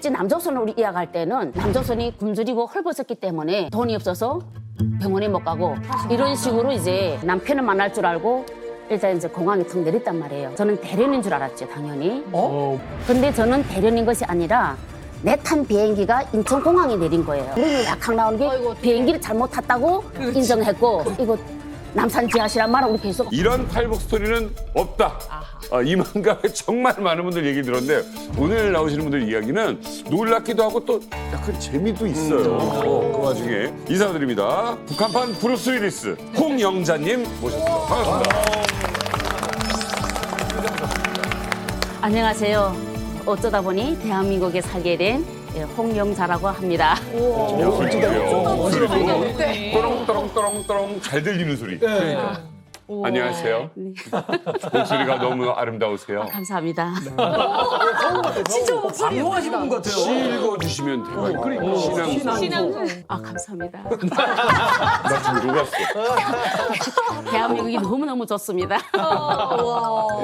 실제 남조선으로 이야기할 때는 남조선이 굶주리고 헐벗었기 때문에 돈이 없어서 병원에 못 가고 이런 식으로 이제 남편을 만날 줄 알고 일단 이제 공항에 턱 내렸단 말이에요. 저는 대련인 줄 알았죠, 당연히. 근데 저는 대련인 것이 아니라 내 탄 비행기가 인천공항에 내린 거예요. 우리는 약학 나오는 게 비행기를 잘못 탔다고 인정했고 이거 남산 지하실란 말은 우리 계속 이런 탈북 스토리는 없다. 이만감에 정말 많은 분들 얘기 들었는데 오늘 나오시는 분들 이야기는 놀랍기도 하고 또 약간 재미도 있어요. 그 와중에 인사드립니다. 북한판 브루스 윌리스 홍영자님 모셨습니다. 반갑습니다. 안녕하세요. 어쩌다 보니 대한민국에 살게 된 홍영자라고 합니다. 또롱또롱또롱또롱 잘 들리는 소리. 안녕하세요. 목소리가 너무 아름다우세요. 감사합니다. 진짜 목소리 방송하시는 분 같아요. 읽어주시면 돼요. 신앙. 감사합니다. 나 지금 녹았어. 대한민국이 너무너무 좋습니다.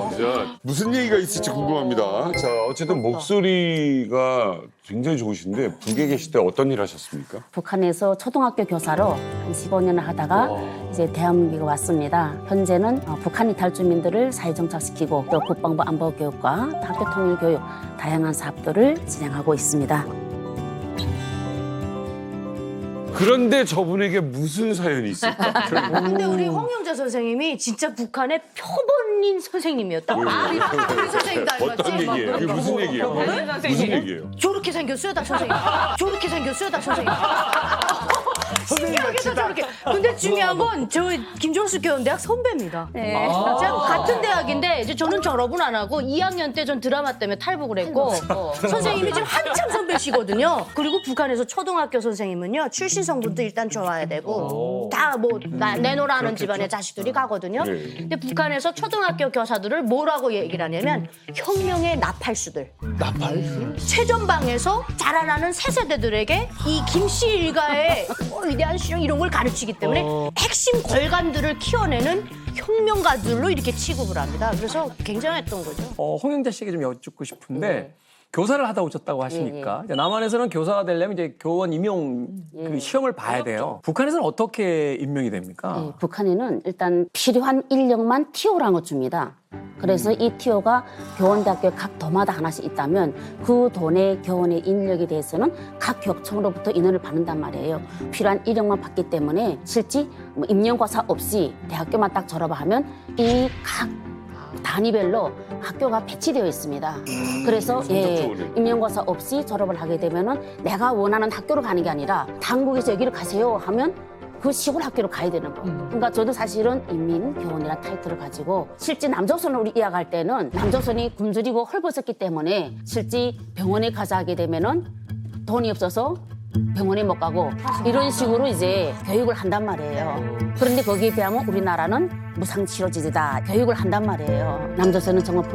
진짜 무슨 얘기가 있을지 궁금합니다. 자, 어쨌든 목소리가 굉장히 좋으신데 북에 계실 때 어떤 일 하셨습니까? 북한에서 초등학교 교사로 한 15년을 하다가 이제 대한민국에 왔습니다. 현재는 북한 이탈 주민들을 사회정착시키고 또 국방부 안보교육과 학교 통일교육 다양한 사업들을 진행하고 있습니다. 그런데 저분에게 무슨 사연이 있을까? 근데 우리 홍영자 선생님이 진짜 북한의 표본인 선생님이었다. 우리 선생님 닮았지? 어떤 얘기예요? 이게 무슨 얘기예요? 무슨 얘기예요? 저렇게 생겼어요, 딱 선생님. 저렇게 생겼어요, 딱 선생님. 신기하게도 저렇게. 근데 중요한 건 저 김종수 교원대학 선배입니다. 네. 제가 같은 대학인데 이제 저는 졸업은 안 하고 2학년 때 전 드라마 때문에 탈북을 했고 선생님이 지금 한참 선배시거든요. 그리고 북한에서 초등학교 선생님은요 출신 성분도 일단 좋아야 되고 다 뭐 내노라는 집안의 자식들이 가거든요. 근데 북한에서 초등학교 교사들을 뭐라고 얘기를 하냐면 혁명의 나팔수들. 나팔? 최전방에서 자라나는 새 세대들에게 이 김씨 일가의 위대한 시정 이런 걸 가르치기 때문에 핵심 골간들을 키워내는 혁명가들로 이렇게 취급을 합니다. 그래서 굉장했던 거죠. 홍영자 씨에게 좀 여쭙고 싶은데 교사를 하다 오셨다고 하시니까 이제 남한에서는 교사가 되려면 이제 교원 임용 그 시험을 봐야 돼요. 북한에서는 어떻게 임명이 됩니까? 네, 북한에는 일단 필요한 인력만 티오라는 거 줍니다. 그래서 이 티오가 교원대학교 각 도마다 하나씩 있다면 그 도내 교원의 인력에 대해서는 각 교육청으로부터 인원을 받는단 말이에요. 필요한 인력만 받기 때문에 실제 뭐 임용고사 없이 대학교만 딱 졸업하면 이 각 단위별로 학교가 배치되어 있습니다. 그래서 임용고사 없이 졸업을 하게 되면은 내가 원하는 학교로 가는 게 아니라 당국에서 여기를 가세요 하면 그 시골 학교로 가야 되는 거예요. 그러니까 저도 사실은 인민교원이라는 타이틀을 가지고 실제 남조선으로 이야기할 때는 남조선이 굶주리고 헐벗었기 때문에 실제 병원에 가자 하게 되면은 돈이 없어서 병원에 못 가고 이런 식으로 이제 교육을 한단 말이에요. 그런데 거기에 비하면 우리나라는 무상치료지대다 교육을 한단 말이에요. 남조선은 정말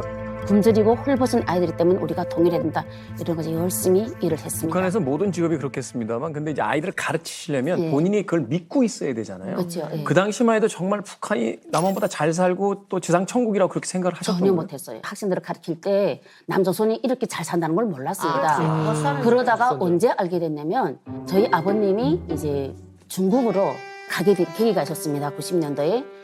굶주리고 헐벗은 아이들이 때문에 우리가 동일해야 된다 이런 거지 열심히 일을 했습니다. 북한에서 모든 직업이 그렇겠습니다만 근데 이제 아이들을 가르치시려면 본인이 그걸 믿고 있어야 되잖아요. 그렇죠. 예. 그 당시만 해도 정말 북한이 남한보다 잘 살고 또 지상 천국이라고 그렇게 생각을 하셨던 전혀 거예요. 못했어요. 학생들을 가르칠 때 남조선이 이렇게 잘 산다는 걸 몰랐습니다. 그러다가 언제 알게 됐냐면 저희 아버님이 이제 중국으로 가게 된 계기가 있었습니다. 90년도에.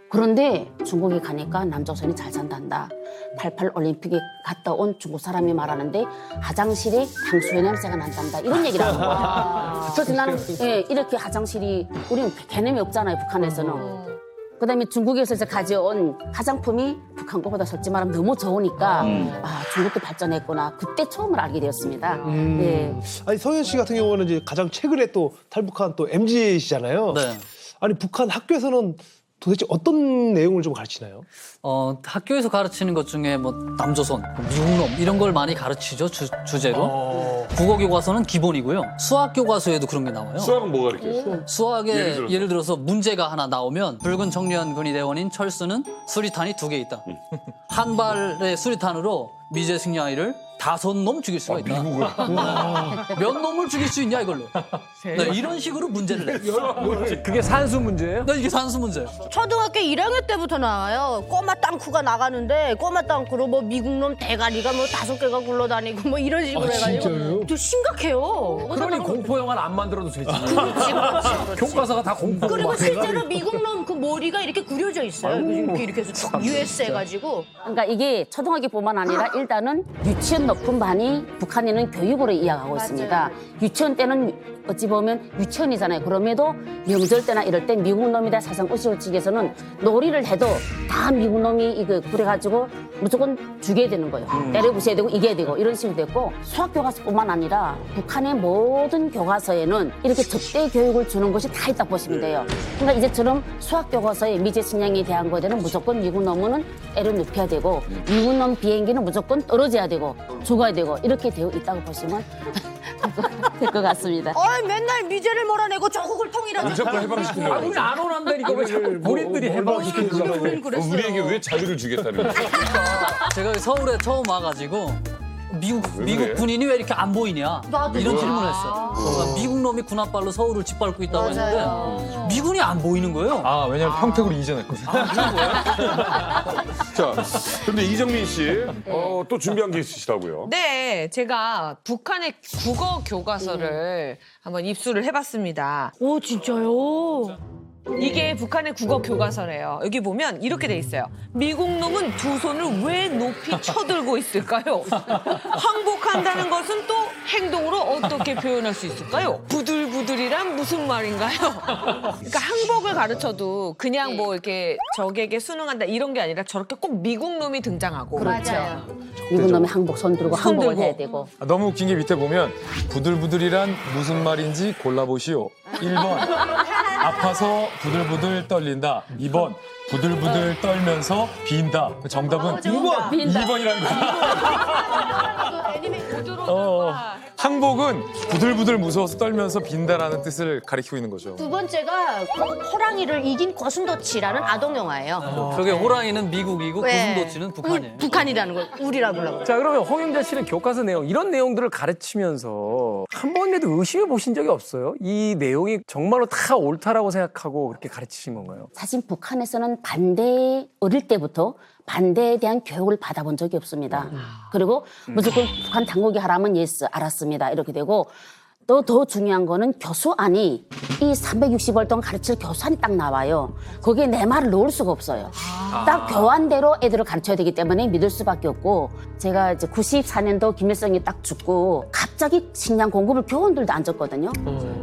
그런데 중국에 가니까 남조선이 잘 산단다. 88 올림픽에 갔다 온 중국 사람이 말하는데 화장실에 향수의 냄새가 난단다. 이런 얘기를 하는 거예요. 그래서 나는 이렇게 화장실이 우리는 개념이 없잖아요. 북한에서는. 그다음에 중국에서 이제 가져온 화장품이 북한 거보다 솔직히 말하면 너무 좋으니까 아 중국도 발전했구나. 그때 처음으로 알게 되었습니다. 네. 아니 성현 씨 같은 경우는 이제 가장 최근에 또 탈북한 또 MZ시잖아요. 네. 아니 북한 학교에서는 도대체 어떤 내용을 좀 가르치나요? 학교에서 가르치는 것 중에 뭐 남조선, 미국 놈 이런 걸 많이 가르치죠 주제로. 국어 교과서는 기본이고요. 수학 교과서에도 그런 게 나와요. 수학은 뭐 가르쳐요? 수학에 예를 들어서 문제가 하나 나오면 붉은 청년 근위대원인 철수는 수리탄이 2개 있다. 한 발의 수리탄으로 미제 승려아이를 5놈 죽일 수가 있다. 몇 놈을 죽일 수 있냐 이걸로. 네, 이런 식으로 문제를 냈어. 그게 산수 문제예요? 네, 이게 산수 문제. 초등학교 1학년 때부터 나와요. 꼬마 땅크가 나가는데 꼬마 땅크로 뭐 미국놈 대가리가 뭐 5개가 굴러다니고 뭐 이런 식으로 해가지고 진짜요? 좀 심각해요. 그러니 공포 영화는 안 만들어도 되지. 그렇지. 교과서가 다 공포. 그리고 실제로 미국놈 그 머리가 이렇게 그려져 있어요. 이렇게 해서 쭉 US 해가지고. 그러니까 이게 초등학교뿐만 아니라 일단은 유치원 높은 반이 북한에는 교육으로 이어가고 있습니다. 유치원 때는 어찌 보면 유치원이잖아요. 그럼에도 명절 때나 이럴 때 미국 놈이다 사상 우시올 측에서는 놀이를 해도 다 미국 놈이 이거 그래가지고 무조건 죽여야 되는 거예요. 때려 부셔야 되고 이겨야 되고 이런 식으로 됐고 수학 교과서뿐만 아니라 북한의 모든 교과서에는 이렇게 적대 교육을 주는 것이 다 있다고 보시면 돼요. 그러니까 이제처럼 수학 교과서에 미제 식량에 대한 거에는 무조건 미국 놈은 애를 눕혀야 되고 미국 놈 비행기는 무조건 떨어져야 되고 죽어야 되고 이렇게 되어 있다고 보시면 될 것 같습니다. 맨날 미제를 몰아내고 조국을 통일하자. 무조건 아, 해방시키려고. 우리 안 원한다니까 왜 자꾸 본인들이 해방시키려고. 우리에게 왜 자유를 주겠다는 거야? 제가 서울에 처음 와가지고 미국 군인이 왜 이렇게 안 보이냐 나도 이런 그래. 질문을 했어요. 그러니까 미국 놈이 군합발로 서울을 짓밟고 있다고 했는데 미군이 안 보이는 거예요. 아, 왜냐면 평택으로 이전했거든요. 자, 근데 이정민 씨, 또 준비한 게 있으시다고요? 네, 제가 북한의 국어 교과서를 한번 입수를 해봤습니다. 오 진짜요? 이게 북한의 국어 교과서래요. 여기 보면 이렇게 돼 있어요. 미국 놈은 두 손을 왜 높이 쳐들고 있을까요? 항복한다는 것은 또 행동으로 어떻게 표현할 수 있을까요? 부들부들이란 무슨 말인가요? 그러니까 항복을 가르쳐도 그냥 뭐 이렇게 적에게 순응한다 이런 게 아니라 저렇게 꼭 미국 놈이 등장하고. 맞아요. 미국 놈이 항복 손 들고 손 항복을 들고. 해야 되고 아, 너무 웃긴 게 밑에 보면 부들부들이란 무슨 말인지 골라보시오. 1번 아파서 부들부들 떨린다. 2번 부들부들 떨면서 빈다. 정답은 2번. 빈다. 2번이라는 거야. 항복은 부들부들 무서워서 떨면서 빈다라는 뜻을 가리키고 있는 거죠. 두 번째가 호랑이를 이긴 고슴도치라는 아동 영화예요. 그러게 호랑이는 미국이고 네. 고슴도치는 북한이에요. 북한이라는 걸 우리라 불러. 자, 그러면 홍영자 씨는 교과서 내용, 이런 내용들을 가르치면서 한 번이라도 의심해 보신 적이 없어요? 이 내용이 정말로 다 옳다라고 생각하고 그렇게 가르치신 건가요? 사실 북한에서는 어릴 때부터 반대에 대한 교육을 받아본 적이 없습니다. 그리고 무조건 북한 당국이 하라면 예스, 알았습니다. 이렇게 되고 또 더 중요한 거는 교수안이 이 360월 동안 가르칠 교수안이 딱 나와요. 거기에 내 말을 넣을 수가 없어요. 딱 교환대로 애들을 가르쳐야 되기 때문에 믿을 수밖에 없고 제가 이제 94년도 김일성이 딱 죽고 갑자기 식량 공급을 교원들도 안 줬거든요.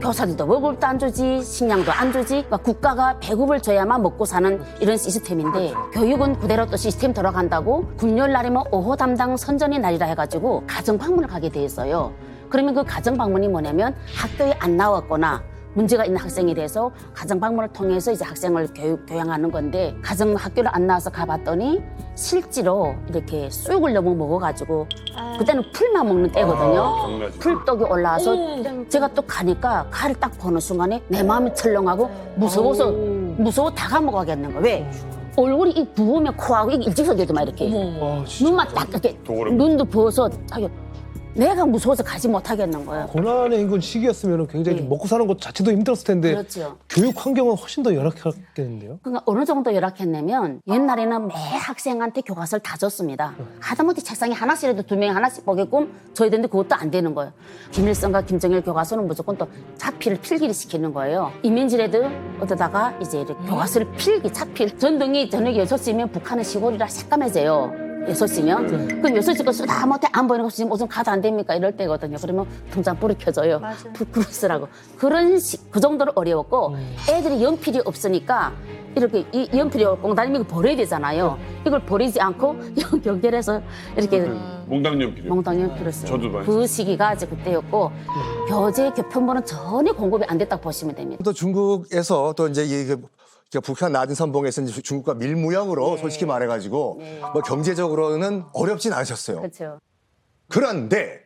교사들도 월급도 안 주지 식량도 안 주지 그러니까 국가가 배급을 줘야만 먹고 사는 이런 시스템인데 교육은 그대로 또 시스템 들어간다고 금요일 날이면 오후 담당 선전의 날이라 해가지고 가정 방문을 가게 돼 있어요. 그러면 그 가정 방문이 뭐냐면 학교에 안 나왔거나 문제가 있는 학생에 대해서 가정 방문을 통해서 이제 학생을 교양하는 건데 가정 학교를 안 나와서 가봤더니 실제로 이렇게 쑥을 너무 먹어가지고 그때는 풀만 먹는 때거든요. 당나지. 풀떡이 올라와서 제가 또 가니까 칼을 딱 보는 순간에 내 마음이 철렁하고 무서워 다 감옥가겠는 거야. 왜? 얼굴이 이 부으면 코하고 이게 일직선되더만 이렇게 눈만 딱 이렇게 도그럼. 눈도 부어서 내가 무서워서 가지 못하겠는 거예요. 고난의 인근 시기였으면 굉장히 좀 먹고 사는 것 자체도 힘들었을 텐데 그렇죠. 교육 환경은 훨씬 더 열악했겠는데요. 그러니까 어느 정도 열악했냐면 옛날에는 매 학생한테 교과서를 다 줬습니다. 하다못해 책상에 하나씩이라도 2명이 하나씩 보게끔 줘야 되는데 그것도 안 되는 거예요. 김일성과 김정일 교과서는 무조건 또 자필을 필기를 시키는 거예요. 이민지라도 어디다가 이제 이렇게 교과서를 자필. 전등이 저녁 6시면 북한은 시골이라 새까매져요. 6시면 그럼 6시 거 쓰다 못해 안 보이는 거 지금 오줌 가도 안 됩니까 이럴 때거든요. 그러면 통장 불이 켜져요. 불 쓰라고 그 정도로 어려웠고 애들이 연필이 없으니까 이렇게 이 연필이 꽁다리면 버려야 되잖아요. 이걸 버리지 않고 연결해서 이렇게 몽당연필이요. 몽땅 연필을 써요. 저도 많이 그 시기가 이제 그때였고 교재 교편본은 전혀 공급이 안 됐다고 보시면 됩니다. 또 중국에서 또 이제 북한 낮은 선봉에서 이제 중국과 밀무역으로 솔직히 말해가지고 뭐 경제적으로는 어렵진 않으셨어요. 그렇죠. 그런데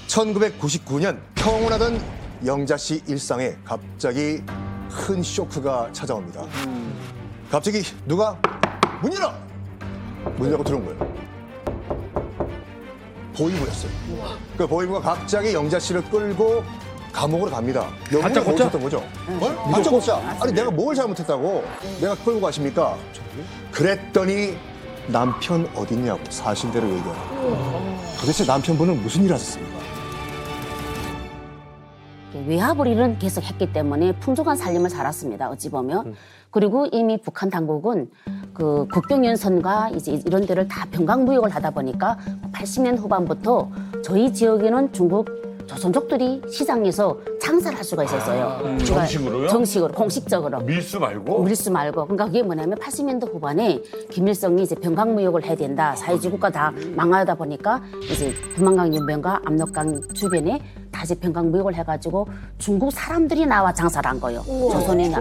1999년 평온하던 영자 씨 일상에 갑자기 큰 쇼크가 찾아옵니다. 갑자기 누가 문 열어! 문 열고 들어온 거예요. 보이부였어요. 그 보이부가 갑자기 영자 씨를 끌고 감옥으로 갑니다. 여기서 다짜고짜? 모셨던 거죠. 다짜고짜. 아니 내가 뭘 잘못했다고 내가 끌고 가십니까? 그랬더니 남편 어딨냐고 사실대로 얘기하라고. 도대체 남편분은 무슨 일 하셨습니까? 외화벌이를 계속 했기 때문에 풍족한 삶을 살았습니다. 어찌 보면. 그리고 이미 북한 당국은 그 국경연선과 이제 이런 데를 다 병강무역을 하다 보니까 80년 후반부터 저희 지역에는 중국 조선족들이 시장에서 장사를 할 수가 있었어요. 그러니까 정식으로요? 정식으로, 공식적으로. 밀수 말고? 밀수 말고. 그러니까 그게 뭐냐면 80년대 후반에 김일성이 이제 병강무역을 해야 된다. 사회주의 국가 다 망하다 보니까 이제 두만강 연변과 압록강 주변에 다시 병강무역을 해가지고 중국 사람들이 나와 장사를 한 거예요. 조선에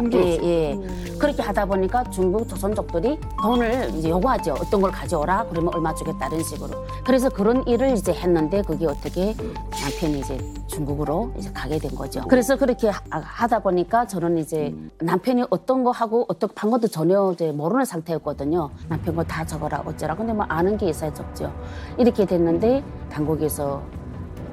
예. 그렇게 하다 보니까 중국 조선족들이 돈을 이제 요구하죠. 어떤 걸 가져오라. 그러면 얼마 주겠다. 이런 식으로. 그래서 그런 일을 이제 했는데 그게 어떻게 남편이 이제 중국으로 이제 가게 된 거죠. 그래서 그렇게 하다 보니까 저는 이제 남편이 어떤 거 하고 어떤 거 판 것도 전혀 이제 모르는 상태였거든요. 남편 거 다 적어라 어쩌라. 근데 뭐 아는 게 있어야 적죠. 이렇게 됐는데 당국에서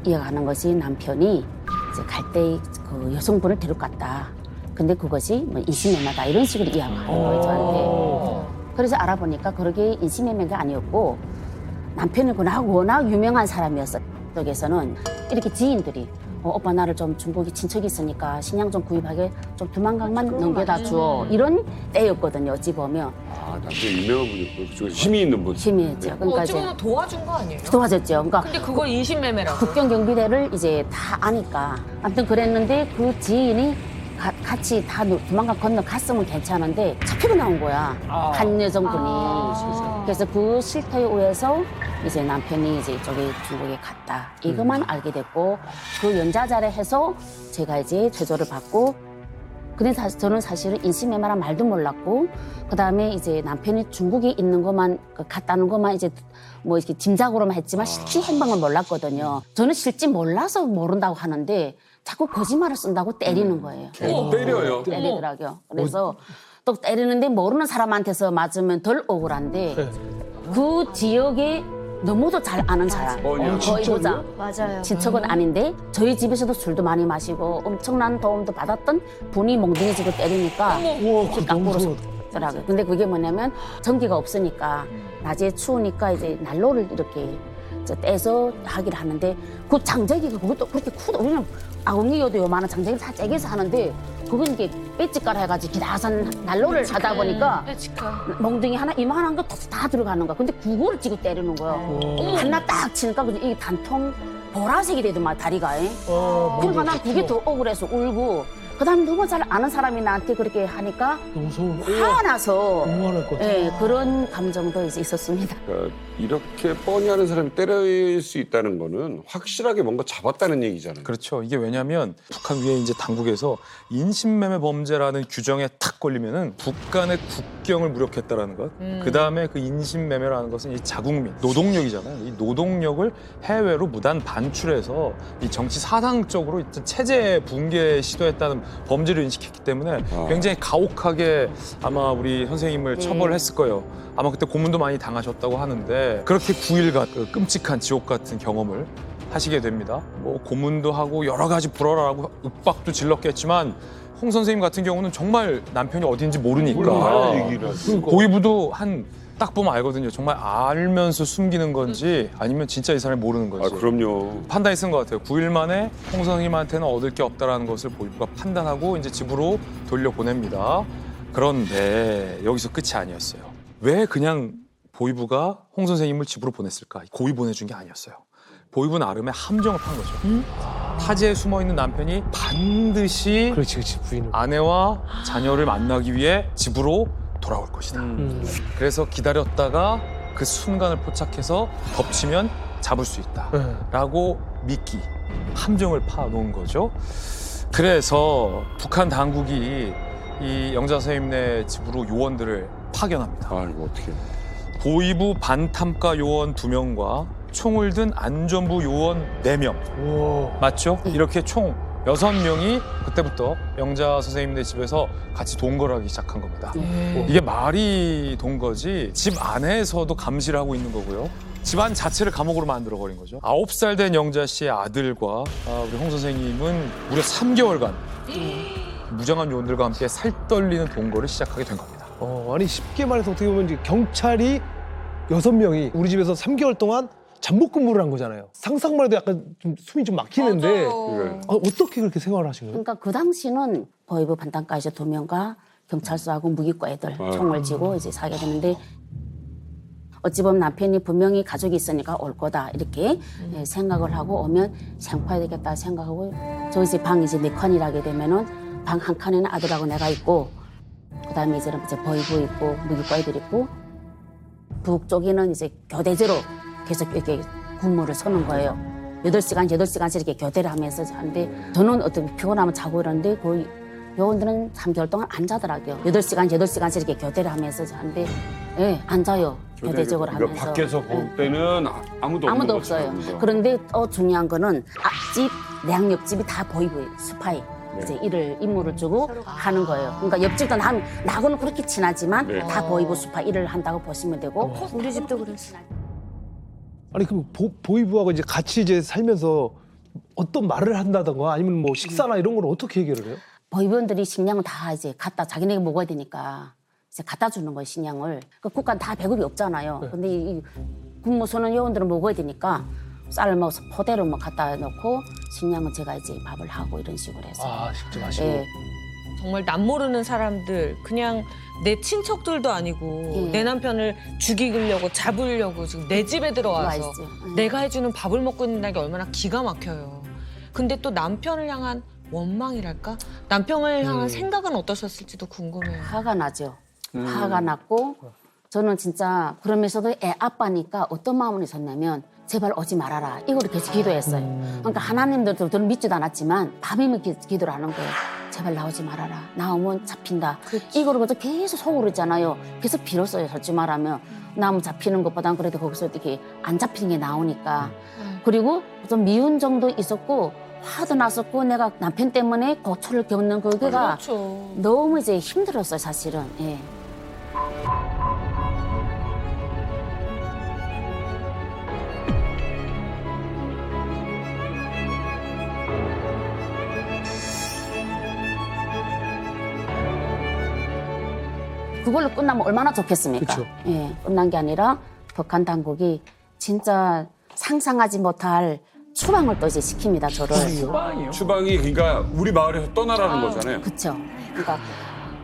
이어가는 것이 남편이 이제 갈 때 그 여성분을 데려갔다. 근데 그것이 뭐 인신매매다 이런 식으로 이야기하는 거예요 저한테. 그래서 알아보니까 그렇게 인신매매가 아니었고 남편이 워낙 유명한 사람이었어. 쪽에서는 이렇게 지인들이 오빠 나를 좀 중국에 친척이 있으니까 식량 좀 구입하게 좀 두만강만 넘겨다 줘 이런 때였거든요. 어찌 보면 아, 남편 유명한 분이고 그쪽에 힘이 있는 분. 힘이 있죠. 그러니까 어찌 이제 보면 도와준 거 아니에요? 도와줬죠. 그러니까 근데 그걸 인신매매라고. 국경 경비대를 이제 다 아니까 아무튼 그랬는데 그 지인이 같이 다 두만강 건너 갔으면 괜찮은데 잡히고 나온 거야. 한 여성분이. 그래서 그 실태에 의해서 이제 남편이 이제 이쪽에 중국에 갔다. 이것만 알게 됐고 그 연자자를 해서 제가 이제 제조를 받고 근데 저는 사실은 인신매매란 말도 몰랐고 그다음에 이제 남편이 중국에 있는 것만 갔다는 것만 이제 뭐 이렇게 짐작으로만 했지만 실제 행방을 몰랐거든요. 저는 실제 몰라서 모른다고 하는데 자꾸 거짓말을 쓴다고 때리는 거예요. 때려요. 때리더라고요. 그래서 또 때리는데 모르는 사람한테서 맞으면 덜 억울한데 그 지역에 너무도 잘 아는 사람. 거의 보자. 맞아요. 친척은 아닌데 저희 집에서도 술도 많이 마시고 엄청난 도움도 받았던 분이 몽둥이 쥐고 때리니까 깡보로 더라고요. 근데 그게 뭐냐면 전기가 없으니까 낮에 추우니까 이제 난로를 이렇게 떼서 하기를 하는데 그 장작이가 그것도 그렇게 크다. 우리는 아궁이여도 요만한 장작을 다 째게서 하는데 그건 이게 빼찌가라 해가지고 기다산 난로를 하다 보니까 몽둥이 하나 이만한 거 다 들어가는 거야. 근데 그거를 쥐고 때리는 거야. 하나 딱 치니까 이게 단통 보라색이 되더만 다리가. 그러니까 난 그게 더 억울해서 울고 그다음에 너무 잘 아는 사람이 나한테 그렇게 하니까 너무 화나서 너무할 것 같아. 예, 그런 감정도 이제 있었습니다. 그러니까 이렇게 뻔히 하는 사람이 때릴 수 있다는 거는 확실하게 뭔가 잡았다는 얘기잖아요. 그렇죠. 이게 왜냐하면 북한 위에 이제 당국에서 인신매매 범죄라는 규정에 탁 걸리면은 북한의 국경을 무력했다라는 것. 그 다음에 그 인신매매라는 것은 이 자국민, 노동력이잖아요. 이 노동력을 해외로 무단 반출해서 이 정치 사상적으로 체제 붕괴 시도했다는 범죄를 인식했기 때문에 굉장히 가혹하게 아마 우리 선생님을 처벌했을 거예요. 아마 그때 고문도 많이 당하셨다고 하는데 그렇게 9일간 그 끔찍한 지옥 같은 경험을 하시게 됩니다. 뭐 고문도 하고 여러 가지 불어라고 윽박도 질렀겠지만 홍 선생님 같은 경우는 정말 남편이 어딘지 모르니까 고위부도 딱 보면 알거든요. 정말 알면서 숨기는 건지 아니면 진짜 이 사람이 모르는 건지. 아, 그럼요. 판단이 쓴 것 같아요. 9일 만에 홍 선생님한테는 얻을 게 없다라는 것을 고위부가 판단하고 이제 집으로 돌려보냅니다. 그런데 여기서 끝이 아니었어요. 왜 그냥 보위부가 홍 선생님을 집으로 보냈을까? 고이 보내준 게 아니었어요. 보위부 나름의 함정을 판 거죠. 타지에 숨어있는 남편이 반드시 그렇지 부인을. 아내와 자녀를 만나기 위해 집으로 돌아올 것이다. 그래서 기다렸다가 그 순간을 포착해서 덮치면 잡을 수 있다라고 믿기, 함정을 파놓은 거죠. 그래서 북한 당국이 이 영자 선생님네 집으로 요원들을 파견합니다. 아, 이거 어떻게. 보위부 반탐과 요원 2명과 총을 든 안전부 요원 4명. 맞죠? 이렇게 총 6명이 그때부터 영자 선생님네 집에서 같이 동거를 하기 시작한 겁니다. 이게 말이 동거지 집 안에서도 감시를 하고 있는 거고요. 집안 자체를 감옥으로 만들어버린 거죠. 9살 된 영자 씨의 아들과 우리 홍 선생님은 무려 3개월간 무장한 요원들과 함께 살떨리는 동거를 시작하게 된 겁니다. 아니 쉽게 말해서 어떻게 보면 이제 경찰이 6명이 우리 집에서 3개월 동안 잠복 근무를 한 거잖아요. 상상만 해도 약간 좀 숨이 좀 막히는데 어떻게 그렇게 생활을 하신 거예요? 그러니까 그 당시는 보이부 반탄가이저 2명과 경찰서하고 무기과 애들 총을 쥐고 이제 살게 되는데 어찌 보면 남편이 분명히 가족이 있으니까 올 거다 이렇게 생각을 하고 오면 생파해야 되겠다 생각하고 저희 집 방이 이제 4칸이라 하게 되면은 방 한 칸에는 아들하고 내가 있고 그다음에 이제 보이부 있고 무기과 애들 있고 북쪽에는 이제 교대제로 계속 이렇게 근무를 서는 거예요. 8시간씩 이렇게 교대를 하면서 하는데 저는 어떻게 피곤하면 자고 이러는데 거의 요원들은 3개월 동안 안 자더라고요. 8시간씩 이렇게 교대를 하면서 하는데 예, 안 자요. 교대적으로 그러니까 하면서. 밖에서 볼 때는 아무도 없는 없어요. 것처럼. 그런데 중요한 거는 앞집, 내양 옆집이 다 보이부예요. 스파이. 이제 임무를 주고 하는 거예요. 그러니까 옆집도 나하고는 그렇게 친하지만 다 보이부 스파이 일을 한다고 보시면 되고 우리 집도 그랬어. 아니 그럼 보이부하고 이제 같이 이제 살면서 어떤 말을 한다던가 아니면 뭐 식사나 이런 걸 어떻게 해결을 해요? 보이부원들이 식량을 다 이제 자기네가 먹어야 되니까 이제 갖다 주는 거예요, 식량을. 그 국가는 다 배급이 없잖아요. 근데 이 군무소는 요원들은 먹어야 되니까 쌀을 먹어서 포대로 뭐 갖다 놓고 식량은 제가 이제 밥을 하고 이런 식으로 해서. 직접 하시고. 예. 정말 남 모르는 사람들, 그냥 내 친척들도 아니고 예. 내 남편을 죽이려고 잡으려고 지금 내 집에 와 들어와서 있죠. 내가 해주는 밥을 먹고 있는 게 얼마나 기가 막혀요. 근데 또 남편을 향한 원망이랄까? 남편을 향한 생각은 어떠셨을지도 궁금해요. 화가 나죠. 화가 났고 저는 진짜 그러면서도 애 아빠니까 어떤 마음을 있었냐면 제발 오지 말아라. 이거를 계속 기도했어요. 그러니까 하나님들도 저는 믿지도 않았지만 밤이면 기도를 하는 거예요. 제발 나오지 말아라. 나오면 잡힌다. 이거를 계속 속으로 했잖아요. 계속 빌었어요. 솔직히 말하면. 나오면 잡히는 것보단 그래도 거기서 이렇게 안 잡히는 게 나오니까. 그리고 좀 미운 정도 있었고 화도 났었고 내가 남편 때문에 고초를 겪는 그게가 그렇죠. 너무 이제 힘들었어요. 사실은. 예. 그걸로 끝나면 얼마나 좋겠습니까? 그쵸. 예, 끝난 게 아니라 북한 당국이 진짜 상상하지 못할 추방을 또 이제 시킵니다, 저를. 추방이 그러니까 우리 마을에서 떠나라는 거잖아요. 그렇죠. 그러니까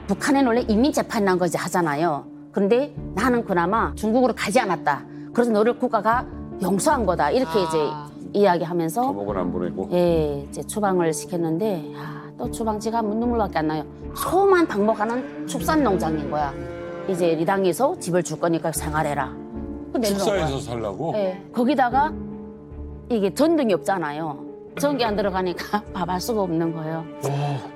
북한에는 원래 인민재판이라는 거 이제 하잖아요. 그런데 나는 그나마 중국으로 가지 않았다. 그래서 너를 국가가 용서한 거다. 이렇게 이제 이야기하면서 감옥을 안 보내고. 예, 이제 추방을 시켰는데 또 추방지가 눈물밖에 안 나요. 소만 방목하는 축산농장인 거야. 이제 리당에서 집을 줄 거니까 생활해라. 그 내려놓은 거야. 축사에서 살라고? 예, 거기다가 이게 전등이 없잖아요. 전기 안 들어가니까 밥할 수가 없는 거예요.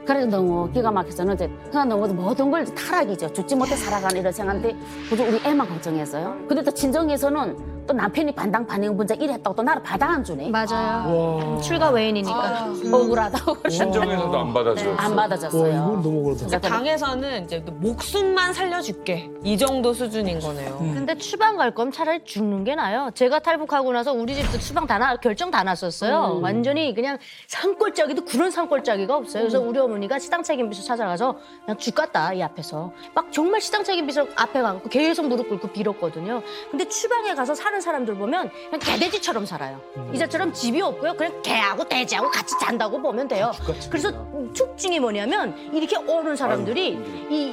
그래서 너무 기가 막혀서는 이제 그냥 너무 모든 걸 타락이죠. 죽지 못해 살아가는 이런 생각인데 그저 우리 애만 걱정했어요. 근데 또 친정에서는 또 남편이 반당 반응 분자 이랬다고 또 나를 받아 안 주네. 맞아요. 출가 외인이니까. 억울하다고. 친정에서도 안 받아줘. 안 받아줬어요. 이건 너무 그렇다. 그러니까 당에서는 이제 목숨만 살려줄게. 이 정도 수준인 거네요. 근데 추방 갈 거면 차라리 죽는 게 나아요. 제가 탈북하고 나서 우리 집도 추방 결정 다 났었어요. 완전히 그냥 산골짜기도 그런 산골짜기가 없어요. 그래서 우리 어머니가 시당 책임비서 찾아가서 그냥 죽겠다 이 앞에서 막 정말 시당 책임비서 앞에 가고 계속 무릎 꿇고 빌었거든요. 근데 추방에 가서 사는 사람들 보면 그냥 개돼지처럼 살아요. 이자처럼 집이 없고요. 그냥 개하고 돼지하고 같이 잔다고 보면 돼요. 그래서 특징이 뭐냐면 이렇게 오는 사람들이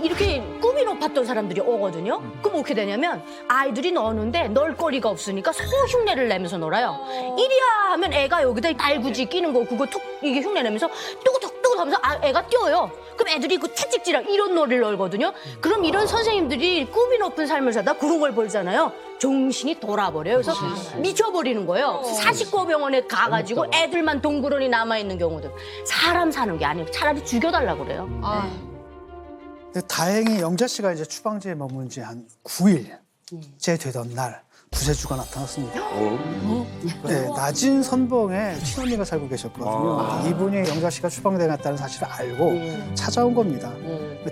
이렇게 꿈이 높았던 사람들이 오거든요. 그럼 어떻게 되냐면 아이들이 노는데 놀 거리가 없으니까 소 흉내를 내면서 놀아요. 이리야 하면 애가 여기다 달구지 끼는 거 그거 툭 이게 흉내 내면서 뚜구툭 하면서 애가 뛰어요. 그럼 애들이 그 채찍질하고 이런 놀이를 놀거든요. 그럼 이런 선생님들이 꿈이 높은 삶을 살다 그런 걸 벌잖아요. 정신이 돌아버려요. 그래서 미쳐버리는 거예요. 사식고병원에 가가지고 애들만 동그러니 남아있는 경우들. 사람 사는 게 아니고 차라리 죽여달라고 그래요. 근데 다행히 영자 씨가 이제 추방지에 머문 지 한 9일째 되던 날 구세주가 나타났습니다. 네, 낮은 선봉에 친언니가 살고 계셨거든요. 이분이 영자 씨가 추방당했다는 사실을 알고 찾아온 겁니다.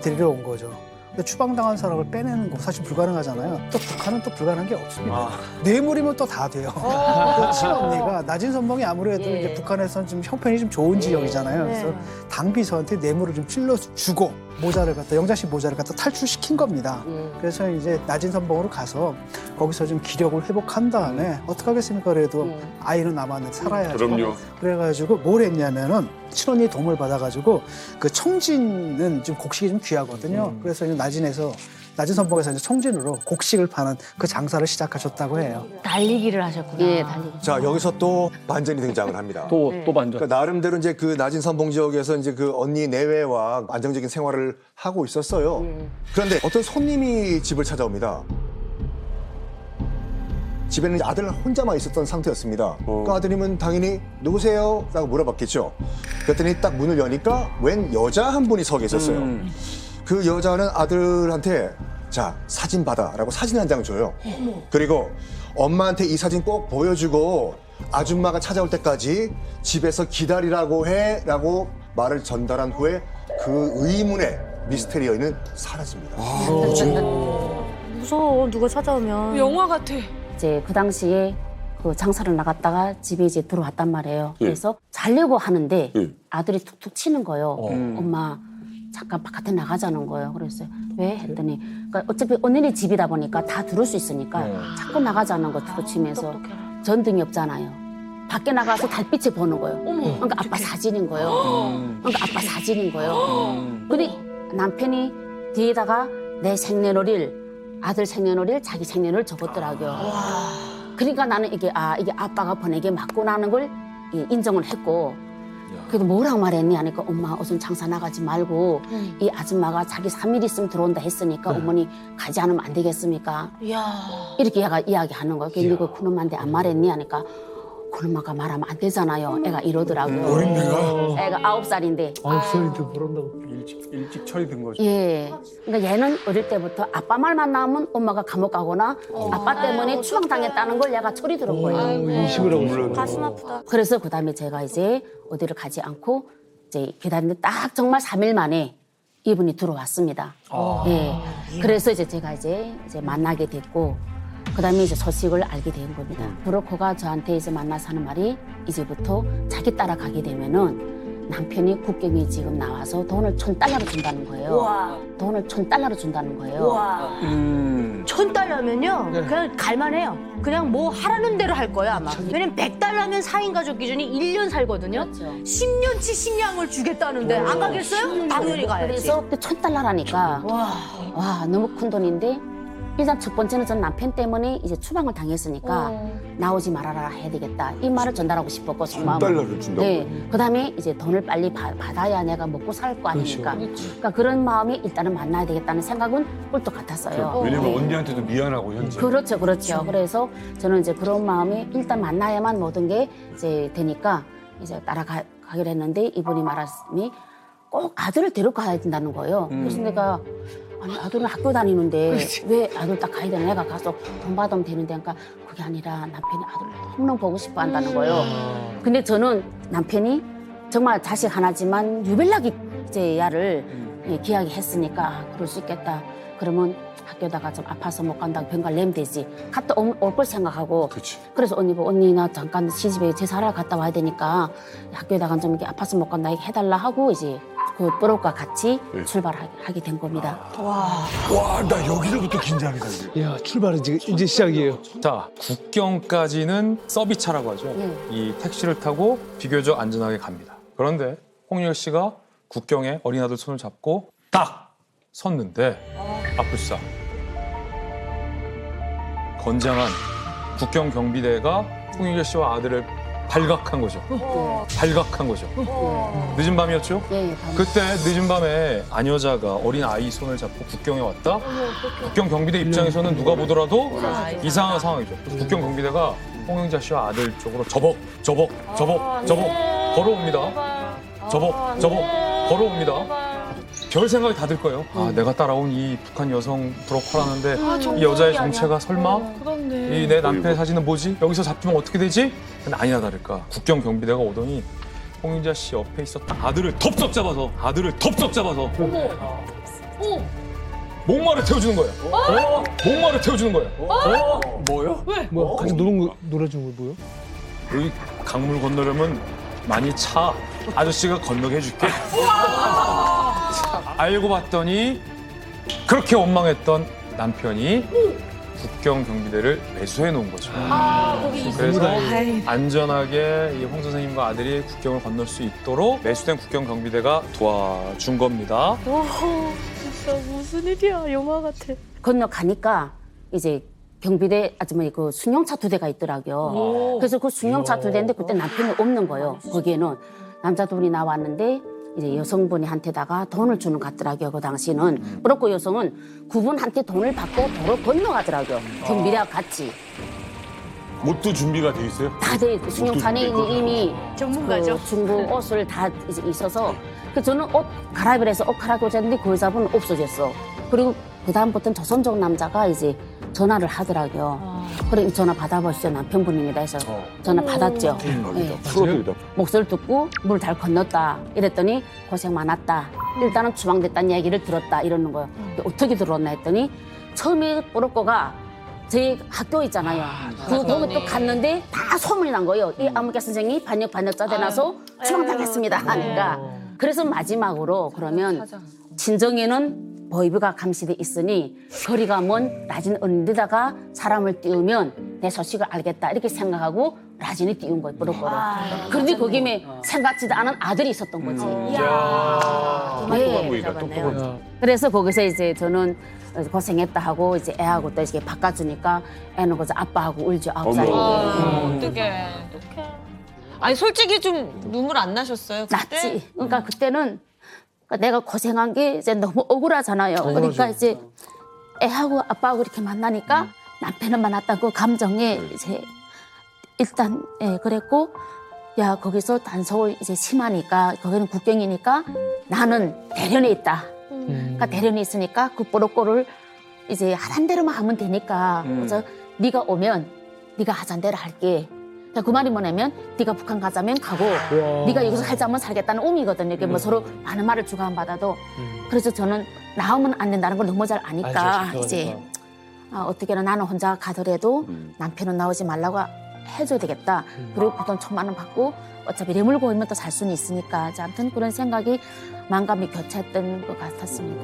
데리러 온 거죠. 근데 추방당한 사람을 빼내는 거 사실 불가능하잖아요. 또 북한은 또 불가능한 게 없습니다. 뇌물이면 또 다 돼요. 그 친언니가 낮은 선봉이 아무래도 이제 북한에서는 좀 형편이 좀 좋은 지역이잖아요. 그래서 당비서한테 뇌물을 좀 찔러주고 모자를 갖다 영자씨 모자를 갖다 탈출시킨 겁니다. 그래서 이제 낮은 선봉으로 가서 거기서 좀 기력을 회복한 다음에 어떻게 하겠습니까? 그래도 아이는 남았는데 살아야죠. 그럼요. 그래가지고 뭘 했냐면은 친언니 도움을 받아가지고 그 청진은 지금 곡식이 좀 귀하거든요. 그래서 이제 낮은 선봉에서 이제 청진으로 곡식을 파는 그 장사를 시작하셨다고 해요. 달리기를 하셨구나. 예, 달리기. 자, 여기서 또 반전이 등장을 합니다. 또 반전. 그러니까 나름대로 이제 그 낮은 선봉 지역에서 이제 그 언니 내외와 안정적인 생활을 하고 있었어요. 그런데 어떤 손님이 집을 찾아옵니다. 집에는 이제 아들 혼자만 있었던 상태였습니다. 그 아드님은 당연히 누구세요? 라고 물어봤겠죠. 그랬더니 딱 문을 여니까 웬 여자 한 분이 서 계셨어요. 그 여자는 아들한테 자, 사진 받아라고 사진 한 장 줘요. 그리고 엄마한테 이 사진 꼭 보여주고 아줌마가 찾아올 때까지 집에서 기다리라고 해라고 말을 전달한 후에 그 의문의 미스테리 여인은 사라집니다. 무서워 누가 찾아오면. 영화 같아. 이제 그 당시에 그 장사를 나갔다가 집에 이제 들어왔단 말이에요. 그래서 자려고 하는데 아들이 툭툭 치는 거예요. 엄마 잠깐 바깥에 나가자는 거예요. 그래서 왜? 했더니 그러니까 어차피 언니네 집이다 보니까 다 들을 수 있으니까 자꾸 나가자는 거 툭툭 치면서 전등이 없잖아요. 밖에 나가서 달빛을 보는 거예요. 그러니까 아빠 사진인 거예요. 그러니까 아빠 사진인 거예요. 근데 남편이 뒤에다가 내 생년월일 아들 생년월일 자기 생년을 적었더라고요. 그러니까 나는 이게 아빠가 보내게 맞구나 하는 걸 인정을 했고 그래도 뭐라고 말했니 하니까 엄마 어선 장사 나가지 말고 이 아줌마가 자기 3일 있으면 들어온다 했으니까 어머니 가지 않으면 안 되겠습니까? 이렇게 얘가 이야기하는 거예요. 그러니까 그놈한테 안 말했니 하니까 그놈아가 말하면 안 되잖아요. 애가 이러더라고요. 어린애가? 애가 9살인데 9살인데 뭘 한다고. 일찍 철이 든 거죠. 예. 그러니까 얘는 어릴 때부터 아빠 말만 나오면 엄마가 감옥 가거나 아빠 때문에 추방당했다는 걸 얘가 철이 들은 거예요. 인식을 하고 있어요. 가슴 아프다. 그래서 그다음에 제가 이제 어디를 가지 않고 이제 기다리는데 딱 정말 3일 만에 이분이 들어왔습니다. 예. 그래서 이제 제가 이제 만나게 됐고 그다음에 이제 소식을 알게 된 겁니다. 브로커가 저한테 이제 만나서 하는 말이 이제부터 자기 따라가게 되면은 남편이 국경에 지금 나와서 돈을 $1,000를 준다는 거예요. 돈을 $1,000를 준다는 거예요. $1,000면요 그냥 갈만해요. 그냥 뭐 하라는 대로 할 거예요 아마. 왜냐면 $100면 4인 가족 기준이 1년 살거든요. 그렇죠. 10년치 식량을 주겠다는데 안 가겠어요? 당연히 가야지. 그래서 $1,000라니까 와 너무 큰 돈인데 일단 첫 번째는 전 남편 때문에 이제 추방을 당했으니까 나오지 말아라 해야 되겠다. 이 말을 전달하고 싶었고 $1,000를 준다고요? 네. 그다음에 이제 돈을 빨리 받아야 내가 먹고 살 거 아닙니까? 그러니까 그런 마음이 일단은 만나야 되겠다는 생각은 꿀떡 같았어요. 왜냐면 네. 언니한테도 미안하고 현재. 그렇죠. 그래서 저는 이제 그런 마음이 일단 만나야만 모든 게 이제 되니까 이제 따라가기로 했는데 이분이 말씀이 꼭 아들을 데려가야 된다는 거예요. 그래서 내가 아니 아들은 학교 다니는데 왜 아들 딱 가야 되나? 내가 가서 돈 받으면 되는데 그러니까 그게 아니라 남편이 아들을 너무너무 보고 싶어 한다는 거예요. 근데 저는 남편이 정말 자식 하나지만 유별나게 이제 야를 기하게 했으니까 아, 그럴 수 있겠다. 그러면 학교다가 좀 아파서 못 간다고 병가를 내면 되지. 갔다 올 걸 생각하고. 그치. 그래서 언니 언니 나 잠깐 시집에 제사를 갔다 와야 되니까 학교에다가 좀 이렇게 아파서 못 간다 해달라 하고 이제 그 브로커와 같이 출발하게 된 겁니다. 와, 나 여기서부터 긴장이다. 이제. 야, 출발은 이제 시작이에요. 자, 국경까지는 서비스차라고 하죠. 이 택시를 타고 비교적 안전하게 갑니다. 그런데 홍열 씨가 국경에 어린 아들 손을 잡고 딱 섰는데 아프시다. 건장한 국경 경비대가 홍열 씨와 아들을 발각한 거죠. 발각한 거죠. 늦은 밤이었죠? 예, 그때 늦은 밤에 아녀자가 어린 아이 손을 잡고 국경에 왔다? 국경 경비대 입장에서는 누가 보더라도 이상한 상황이죠. 그래서 국경 경비대가 홍영자 씨와 아들 쪽으로 저벅 걸어옵니다. 저벅 걸어옵니다. 별 생각이 다 들 거예요. 아, 내가 따라온 이 북한 여성 브로커라는데 이 여자의 정체가 설마 이 내 남편의 사진은 뭐지? 여기서 잡히면 어떻게 되지? 근데 아니나 다를까 국경 경비대가 오더니 홍윤자 씨 옆에 있었던 아들을 덥석 잡아서 목마를 태워주는 거예요. 목마를 태워주는 거예요. 뭐요? 뭐 같이 놀아준 거 뭐요? 여기 강물 건너려면 많이 차. 아저씨가 건너게 해줄게. 알고 봤더니 그렇게 원망했던 남편이 국경 경비대를 매수해 놓은 거죠. 그래서 안전하게 이 홍 선생님과 아들이 국경을 건널 수 있도록 매수된 국경 경비대가 도와준 겁니다. 진짜 무슨 일이야. 영화 같아. 건너가니까 이제 경비대 아주머니 그 승용차 2대가 있더라고요. 그래서 그 승용차 2대인데 그때 남편이 없는 거예요. 거기에는 남자 둘이 나왔는데 이제 여성분한테다가 돈을 주는 것 같더라고요. 그 당시는. 그렇고 여성은 그분한테 돈을 받고 도로 건너가더라고요. 경비대와 같이. 옷도 준비가 돼 있어요? 다 돼, 승용차는 이미 전문가죠. 그 중국 옷을 다 이제 있어서 그 저는 옷 갈아입으라 해서 옷 갈아입고 잤는데 그 여자분은 없어졌어. 그리고 그다음부터는 조선족 남자가 이제 전화를 하더라고요. 그래 전화 받아보시죠. 남편분입니다 해서 전화 받았죠. 네. 프로입니다. 목소리를 듣고 물 잘 건넜다 이랬더니 고생 많았다. 일단은 추방됐다는 얘기를 들었다 이러는 거예요. 어떻게 들었나 했더니 처음에 뽀로꼬가 제 학교 있잖아요. 그 거기 또 갔는데 다 소문이 난 거예요. 이 안목자 선생님이 반역자 돼놔서 추방당했습니다 하니까. 그래서 마지막으로 그러면 진정에는 보이비가 감시돼 있으니 거리가 먼 라진 언니데다가 사람을 띄우면 내 소식을 알겠다 이렇게 생각하고 라진이 띄운 거예요. 뽀로꼬를. 그런데 거기에 생각지도 않은 아들이 있었던 거지. 똑똑한 분이다, 똑똑한 분. 그래서 거기서 이제 저는 고생했다 하고 이제 애하고 또 이렇게 바꿔주니까 애는 거기서 아빠하고 울죠. 9살인데. 어떡해. 아니 솔직히 좀 눈물 안 나셨어요? 그때? 났지. 그러니까 그때는 내가 고생한 게 이제 너무 억울하잖아요. 그러니까 이제 애하고 아빠하고 이렇게 만나니까 남편을 만났다는 그 감정에 이제 일단 그랬고 야 거기서 단서울 이제 심하니까 거기는 국경이니까 나는 대련에 있다. 그러니까 대련에 있으니까 그 뽀로꼬를 이제 하란 대로만 하면 되니까 그래서 네가 오면 네가 하자는 대로 할게. 그 말이 뭐냐면 네가 북한 가자면 가고 네가 여기서 살자면 살겠다는 의미거든요. 이게 뭐 서로 많은 말을 주고받아도 그래서 저는 나오면 안 된다는 걸 너무 잘 아니까 이제 어떻게나 나는 혼자 가더라도 남편은 나오지 말라고 해줘야 되겠다. 그리고 그 돈 1,000만 원 받고 어차피 레물고 오면 또 살 수는 있으니까 아무튼 그런 생각이 만감이 교차했던 것 같았습니다.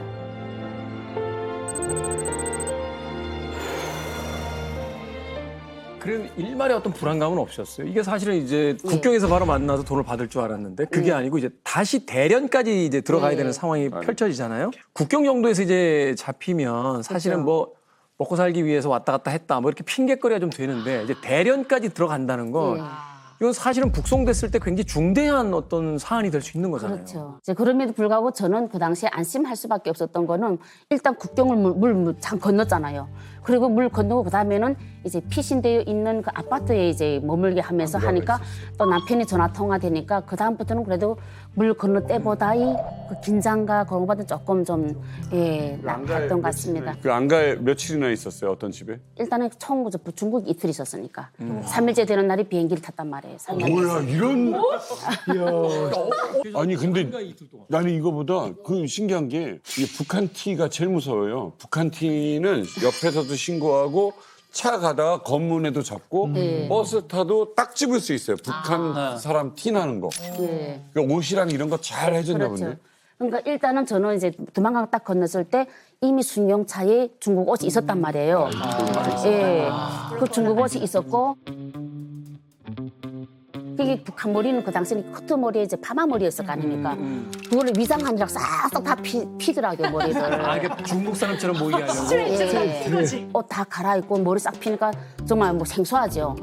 그런 일말의 어떤 불안감은 없었어요. 이게 사실은 이제 국경에서 바로 만나서 돈을 받을 줄 알았는데 그게 아니고 이제 다시 대련까지 이제 들어가야 되는 상황이 펼쳐지잖아요. 국경 정도에서 이제 잡히면 사실은 뭐 먹고 살기 위해서 왔다 갔다 했다 뭐 이렇게 핑계거리가 좀 되는데 이제 대련까지 들어간다는 건 이건 사실은 북송됐을 때 굉장히 중대한 어떤 사안이 될 수 있는 거잖아요. 그렇죠. 이제 그럼에도 불구하고 저는 그 당시에 안심할 수밖에 없었던 거는 일단 국경을 물 건넜잖아요. 그리고 물 건너고 그다음에는 이제 피신되어 있는 그 아파트에 이제 머물게 하면서 하니까 또 남편이 전화 통화되니까 그 다음부터는 그래도 물 건너 때보다 그 긴장과 그런 것보다 조금 좀 나았던 것 같습니다. 그 안가에 며칠이나 있었어요? 어떤 집에? 일단은 처음 중국 이틀 있었으니까 3일째 되는 날이 비행기를 탔단 말이에요. 3일 뭐야 이런 아니 근데 나는 이거보다 그 신기한 게 이게 북한 티가 제일 무서워요. 북한 티는 옆에서도 신고하고 차 가다가 검문에도 잡고 버스 타도 딱 집을 수 있어요. 북한 사람 티 나는 거. 그러니까 옷이랑 이런 거 잘 해줬나 보네. 그러니까 일단은 저는 이제 두만강 딱 건넜을 때 이미 승용차에 중국 옷이 있었단 말이에요. 그 중국 옷이 있었고 이게 북한 머리는 그 당시에는 커트 머리에 이제 파마 머리였을 거 아닙니까? 그거를 위장하느라 싹싹 다 피더라고요, 머리를. 아, 이게 중국 사람처럼 보이게 하려고. 옷 다 갈아입고 머리 싹 피니까 정말 뭐 생소하죠.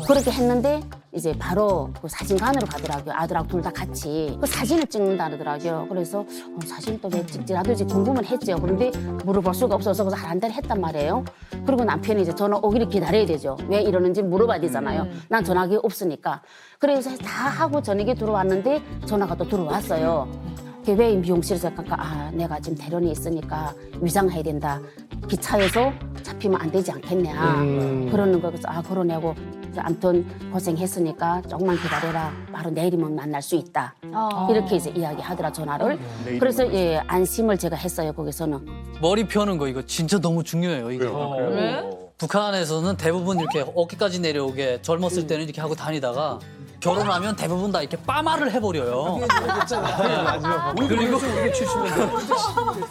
그렇게 했는데 이제 바로 그 사진관으로 가더라고요. 아들하고 둘 다 같이. 그 사진을 찍는다 그러더라고요. 그래서 사진 또 왜 찍지? 나도 이제 궁금은 했죠. 그런데 물어볼 수가 없어서 그래서 하란 대로 했단 말이에요. 그리고 남편이 이제 전화 오기를 기다려야 되죠. 왜 이러는지 물어봐야 되잖아요. 난 전화기 없으니까. 그래서 다 하고 저녁에 들어왔는데 전화가 또 들어왔어요. 왜 미용실에서 내가 지금 대련에 있으니까 위장해야 된다. 기차에서 잡히면 안 되지 않겠냐. 그러는 거. 그래서 그러냐고 아무튼 고생했으니까 조금만 기다려라. 바로 내일이면 만날 수 있다. 이렇게 이제 이야기하더라 전화를. 그래서 예, 안심을 제가 했어요 거기서는. 머리 펴는 거 이거 진짜 너무 중요해요. 이게. 북한에서는 대부분 이렇게 어깨까지 내려오게 젊었을 때는 이렇게 하고 다니다가 결혼하면 대부분 다 이렇게 빠마를 해버려요. 그리고 그게 70년대.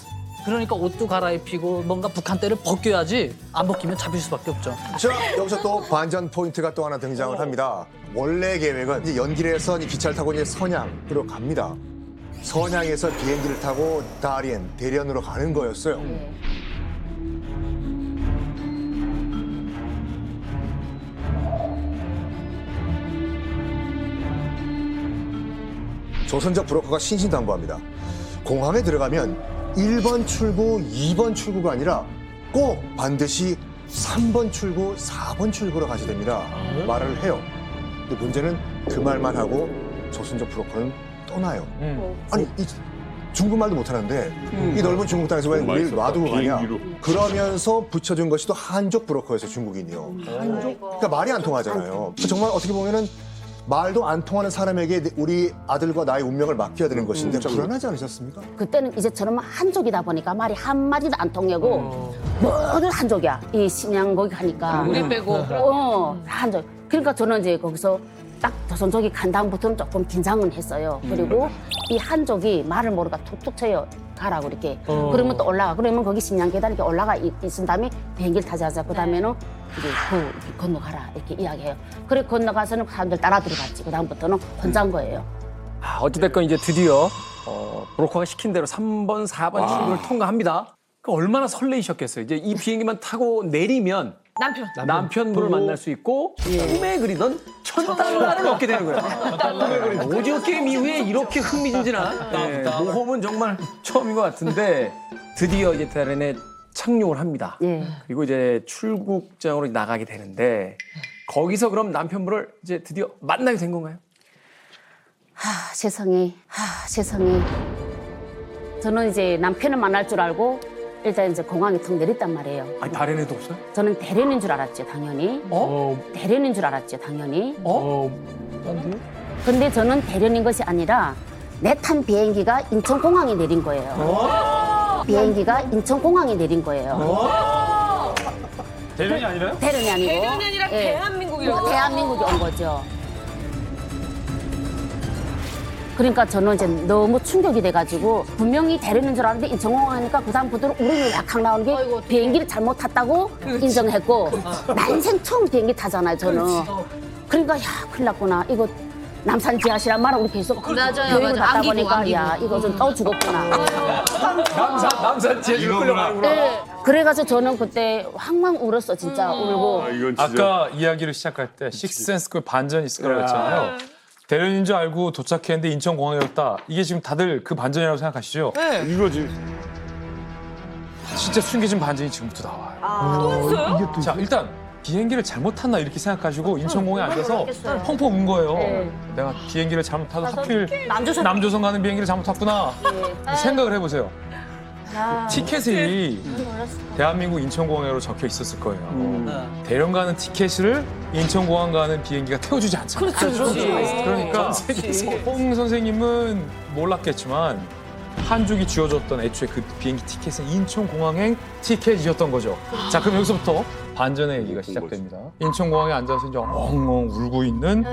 그러니까 옷도 갈아입히고 뭔가 북한 때를 벗겨야지 안 벗기면 잡힐 수밖에 없죠. 자, 여기서 또 반전 포인트가 또 하나 등장을 합니다. 원래 계획은 이제 연기를 해서 이 기차를 타고 이제 선양으로 갑니다. 선양에서 비행기를 타고 다리엔, 대련으로 가는 거였어요. 조선적 브로커가 신신당부합니다. 공항에 들어가면 1번 출구, 2번 출구가 아니라 꼭 반드시 3번 출구, 4번 출구로 가셔야 됩니다. 말을 해요. 근데 문제는 그 말만 하고 조선족 브로커는 떠나요. 아니, 이 중국말도 못하는데 이 넓은 중국 땅에서 왜 우리를 놔두고 가냐. 비행기로. 그러면서 붙여준 것이 또 한족 브로커였어요, 중국인이요. 그러니까 말이 안 통하잖아요. 정말 어떻게 보면은 말도 안 통하는 사람에게 우리 아들과 나의 운명을 맡겨야 되는 것인데 불안하지 않으셨습니까? 그때는 이제 저는 한족이다 보니까 말이 한마디도 안 통하고 모두 한족이야. 이 심양 거기 가니까. 우리 빼고. 한족. 그러니까 저는 이제 거기서 딱 조선족이 간 다음부터는 조금 긴장은 했어요. 그리고 이 한족이 말을 모르니까 툭툭 쳐요. 가라고 이렇게. 그러면 또 올라가. 그러면 거기 심양 계단 이렇게 올라가 있은 다음에 비행기를 타자자. 그 다음에는 이제 이렇게 건너가라 이렇게 이야기해요. 그래 건너가서는 사람들 따라 들어갔지. 그 다음부터는 혼자인 거예요. 아, 어찌됐건 이제 드디어 브로커가 시킨 대로 3번, 4번 출구를 통과합니다. 그 얼마나 설레이셨겠어요. 이제 이 비행기만 타고 내리면 남편분을 만날 수 있고 꿈에 그리던 $1,000을 얻게 되는 거예요. 오디오 게임 이후에 이렇게 흥미진진한 모험은 정말 처음인 것 같은데 드디어 이제 대련에 착륙을 합니다. 예. 그리고 이제 출국장으로 나가게 되는데 거기서 그럼 남편분을 이제 드디어 만나게 된 건가요? 세상에. 저는 이제 남편을 만날 줄 알고 일단 이제 공항에 턱 내렸단 말이에요. 아니 다른 애도 없어요? 저는 대련인 줄 알았죠, 당연히. 대련인 줄 알았죠, 당연히. 근데 저는 대련인 것이 아니라 내 탄 비행기가 인천공항에 내린 거예요. 비행기가 인천공항에 내린 거예요. 대련이 아니라요? 대련이 아니고. 대련이 아니라 예. 대한민국이라고. 대한민국이 온 거죠. 그러니까 저는 이제 너무 충격이 돼가지고 분명히 대련인 줄 알았는데 인천공항 하니까 그 다음부터는 우리는 락항 나오는 게 비행기를 잘못 탔다고 인정했고 난생 처음 비행기 타잖아요 저는. 그러니까 야 큰일 났구나 이거 남산 지하실란 말을 우리 계속 맞아요, 교육을 맞아요. 받다 안기고, 보니까 안기고. 야 이거 좀 또 죽었구나. 남산 제주로 끌려가는구나. 네. 그래가지고 저는 그때 황망 울었어 진짜 울고. 이건 진짜. 아까 이야기를 시작할 때 식스센스 그 반전이 있을 거라고 했잖아요. 대련인 줄 알고 도착했는데 인천공항이었다. 이게 지금 다들 그 반전이라고 생각하시죠? 이거지. 진짜 숨겨진 반전이 지금부터 나와요. 또 있어요? 자, 일단 비행기를 잘못 tas나 이렇게 생각하시고 인천공항에 앉아서 펑펑 운 거예요. 내가 비행기를 잘못 타서 하필 남조선 가는 비행기를 잘못 탔구나. 생각을 해보세요. 티켓이 대한민국 인천공항으로 적혀 있었을 거예요. 대련 가는 티켓을 인천공항 가는 비행기가 태워주지 않잖아요. 그러니까 홍 선생님은 몰랐겠지만 한족이 쥐어줬던 애초에 그 비행기 티켓은 인천공항행 티켓이었던 거죠. 자, 그럼 여기서부터 반전의 얘기가 시작됩니다. 인천공항에 앉아서 이제 엉엉 울고 있는